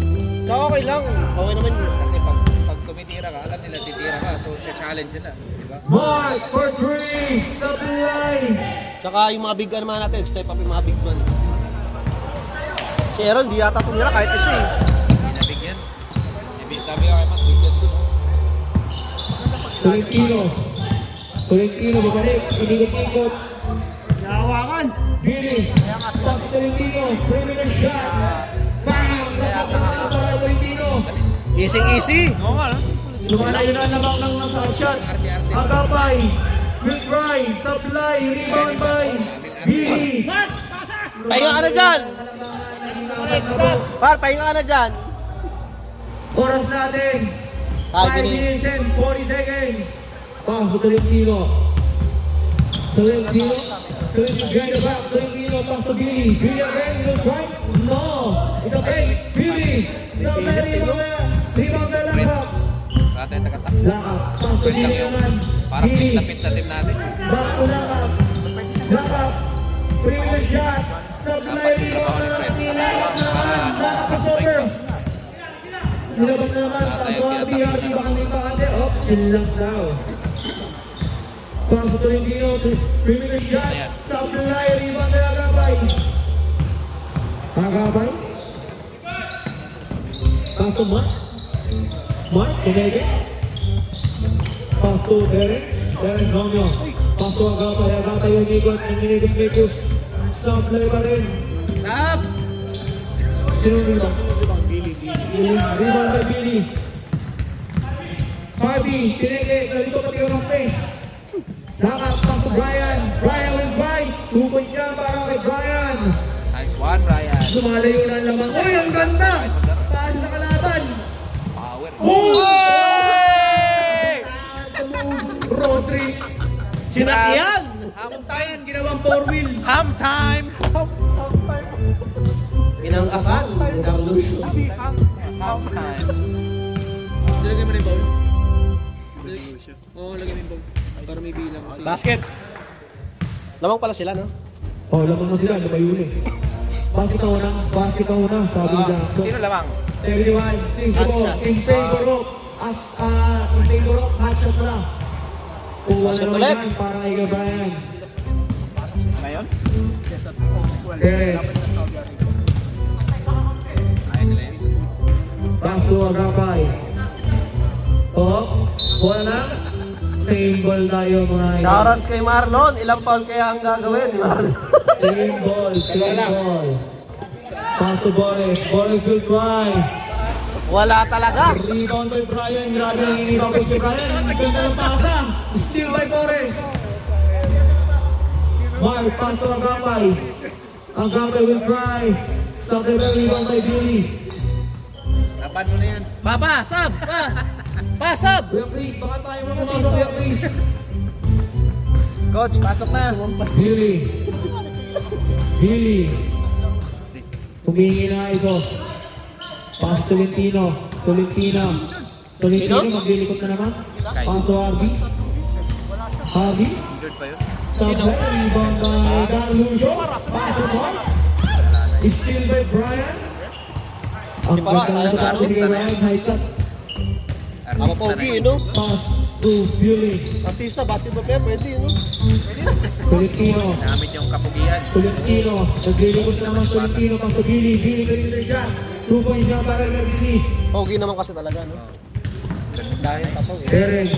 Okay lang. Okay naman yun. Kasi pag tumitira ka, alam nila titira ka. So, challenge nila. Diba? Mark for 3. Double line. Tsaka yung mga big ano naman natin, step up yung mga big man. Si Errol, di yata tumira kahit isa eh. Pinabigyan. Sabi ko kay Matt, bigyan din. Tolentino, bumalik. Inikot-ikot. Nahawakan. Billy. Pass to Tolentino. Perimeter shot. Bang! Napakalakas para Tolentino. Easy. Oo nga, no? Lumalayo na labang ng nasa shot. Agapay. Will try. Supply. Rebound by Billy. Pahinga ka na dyan! Par, pahinga ka na dyan! Oras natin. 5 Ay, Billy. minutes and 40 seconds. Pass to Tolentino. Tolentino, behind the back. Tolentino, pass to Billy. Billy again, will try. No. It's okay. Billy. Rebound na Lakap. Ratay tagatak. Lakap. Pass to Billy naman. Para fit sa team natin. Back to Lakap. Lakap. Previous shot. Supply rebound na lang ni Lakap naman. Lakap pa shoulder. Nilabas na naman. Tapos Hardy baka dito ate. Oh, chill lang daw. Pasok Tolentino. Previous shot. Supply rebound na Agapay. Agapay. Pasok Mark. Mark, tumege. Pasok Derek. Derek Romeo. Pasok Agapay. Agapay yung ikot. Yung supply pa rin. Stop! Sinong rebound? Rebound by Billy. Hardy, pineke, narito pati yung rampe. Lakap, pasok Brian. Brian will fight. 2 points niya para kay Brian. Nice one, Ryan. Lumalayo na ang lamang. Uy, ang ganda! Paano sa kalaban? Power. Road trip. Sinakyan! Ham time! Ginawang 4-wheel. Ham time! Inangkasan ng Carlos. Ham time. Lagyan mo na yung bowl. Oo, lagyan mo yung bowl. Para may bilang. Basket. Lamang pala sila, no? Oh, lamang na sila. Lumayo na eh. Basket ka una. Basket ka una. Sabi ni Jackson. Sino lamang? 71, 64, Hot in favor of, in favor of hot shot na. Kuha na Basket naman ulit. yan para kay Brian. Ngayon? Derek, Ayos sila yun. pass to Agapay. Oh, bola na. Same ball tayo mga idol. Shoutouts kay Marlon. Ilang foul kaya ang gagawin ni Marlon? Same ball, same ball. Pass to Boris. Boris will try. Wala talaga. Rebound by Brian. Grabe ang inibang kay Brian. Ang ganda ng pasa. Steal by Boris. Mark, pass to Agapay. Agapay will try. Stop the rebound by Billy. Sapan mo na yan. Papa, sab! Pa, sab! Kuya Chris, baka tayo mo pumasok, Kuya Chris. Coach, pasok na. Billy. Billy. Humingi na ito. Pass to Tolentino. Tolentino. Tolentino, maglilikot na naman. Pass to Harvey. Harvey. Injured pa yun. Subway, rebound by Galujo. Pass to Mark. Steal by Brian. Ang pagkakas sa atin kay Brian, high cut. Ako pogi, no? Pass to Billy. Artista, basketball player, pwede, no? Tolentino. Namit yung kapugian. Tolentino. Naglilikot na naman Tolentino. Pass to Billy. Billy, ganito na siya. 2 points na para kay Billy. Pogi naman kasi talaga, no? Dahil tapaw, eh. Eren.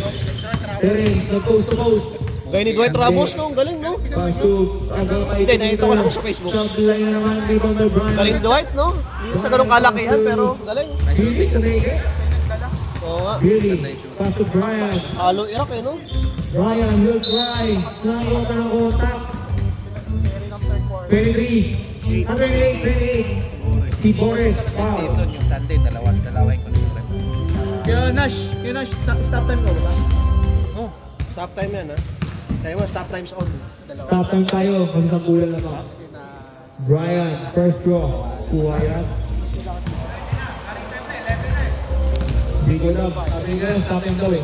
Eren, nag-post to post. Gaya ni Dwight Ramos, no? Ang galing, no? Pass to Agapay. Hindi, nakita ko lang sa Facebook. Supply na naman, rebound by Brian. Galing ni Dwight, no? Hindi sa ganung kalakihan, pero galing. Billy, tumigil. Oo nga. Billy, pass to Brian. Halo Iraq, eh, no? Brian will try. Nakakota ng otak. 23. 28. Si Boris. Next Foul. season yung Sunday, dalawang ko na yung rep. Kaya Nash, stop time ko, ba? Oh, Stop time yan, ha? Kaya mo, stop times on. Dalawa. Stop time tayo. Magsakulan naman. Brian, first draw. Kuha yan. Hindi ko na. Sabi nga, stop time daw eh.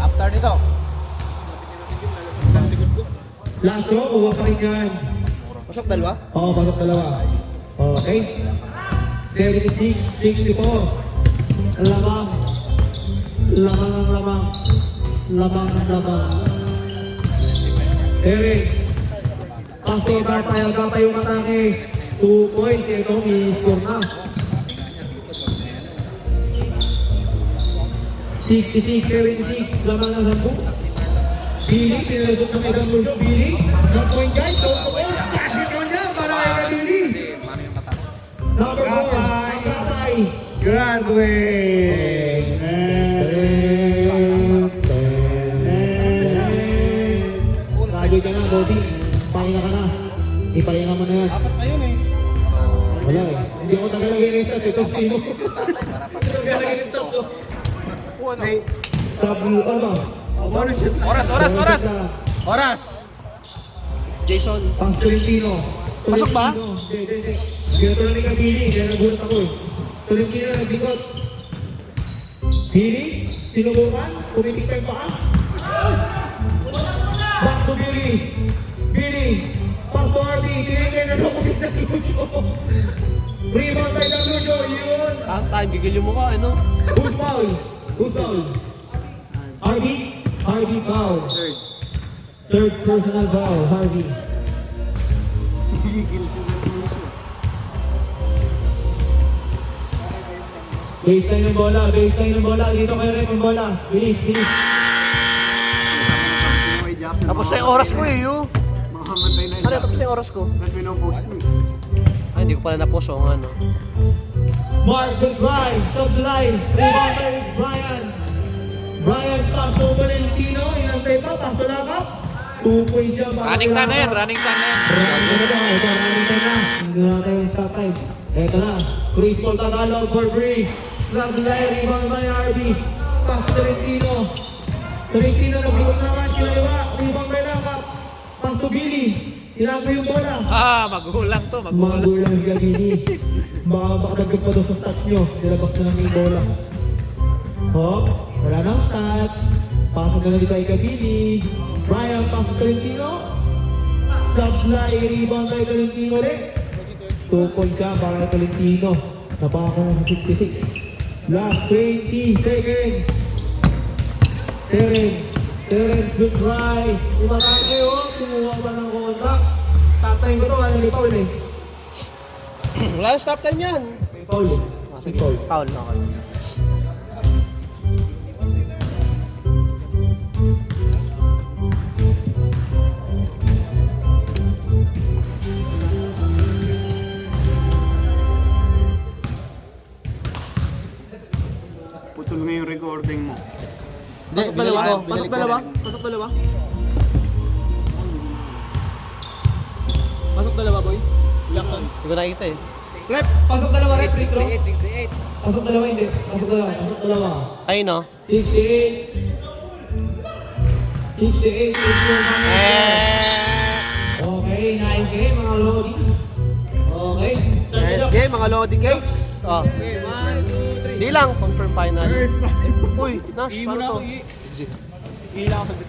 after nito. Last draw, kuha pa rin yan. Pasok dalawa? Oo, pasok dalawa. Okay. 76, 64. Lamang. Lamang ang lamang. Lamang ang lamang. Eric. Pasto, Agapay yung atake. 2 points. Ito, i-score na. 66, 76. Lamang ang 10. Billy, pinalusot ng Megan Lucio. Billy, no-point guys. Basket on niya para kay Billy. Kasi mano yung mata. Number 4, Agapay. Graduate. Graduate ka na, Bobby. Pahinga ka na. Ipahinga mo na yan. Apat pa yun, eh. Wala eh. Hindi ako tagalagay ng stats. Ito sino. Nagalagay ni Stats, oh. Sabi, ano ba? Oras! Oras! Jason. Pang Tolentino. Pasok ba? Hindi. Ginatuloy ni Kabili. Kaya nagulat ako eh. Tolentino naglikot. Billy, sinubukan. Pumitik pa yung paa. to Billy. Billy. Pass to RD. Tinigay na lang kasi na Lucio. Rebound by the Lucio. Yun. Time, gigil yung mukha, ano? Who's foul? Who's foul? Harvey? Harvey foul. Third personal foul, Harvey. Gigil si Lucio. Baseline ng bola, baseline ng bola. Dito kayo rin ng bola. Bilis, bilis. Sino kay Jackson? Tapos na yung oras ko eh, yun. Makakantay na yung Ano, tapos Jackson. na yung oras ko. Ba't pinopost mo eh? Ay, hindi ko pala na-post o ano. Mark the drive, sub the line. Rebound by Brian. Brian pass to Valentino. Inantay pa, pass to Lakap. 2 points siya. Running time na yan, running time na yan. Running time na. Ito, running time na. Hindi na tayo yung stop time. Ito na. Chris Paul Tagalog for free. Slap the line, rebound by RB. Pass to Valentino. Valentino nag-goal naman. Kinaliwa. Rebound by Lakap. Pass to Billy. Tinago yung bola. Magulang to, magulang. Magulang si Gabini. Baka dagdag pa doon sa stats nyo. Nilabas na lang yung bola. Hop, wala nang stats. Pasok na lang dito kay Gabini. Brian, pasok Tolentino. Supply, rebound kay Tolentino rin. 2 points ka para kay Tolentino. Napaka na sa 66. Last 20 seconds. Terence, good try. Umatake kayo. Kumuha ba ng contact? Stop time ko to. Ano ni Paul eh? Wala yung stop time yan. May Paul eh. Sige, foul na ako. Putol nga yung recording mo. Pasok dalawa. Pasok dalawa. Pasok dalawa. Pasok dalawa, boy. Jackson. Hindi ko nakikita eh. Rep, pasok dalawa rep, free throw. 68. Pasok dalawa hindi. Pasok dalawa, pasok dalawa. Ayun no. 68. 68 is your Okay, nice game mga Lodi. Okay. Start it Nice up. game, mga Lodi Cakes. Oh. Okay, 1, 2, 3. Di lang, confirm final. First man. Uy, Nash, Iimo paano na to? ako, Hila ako sa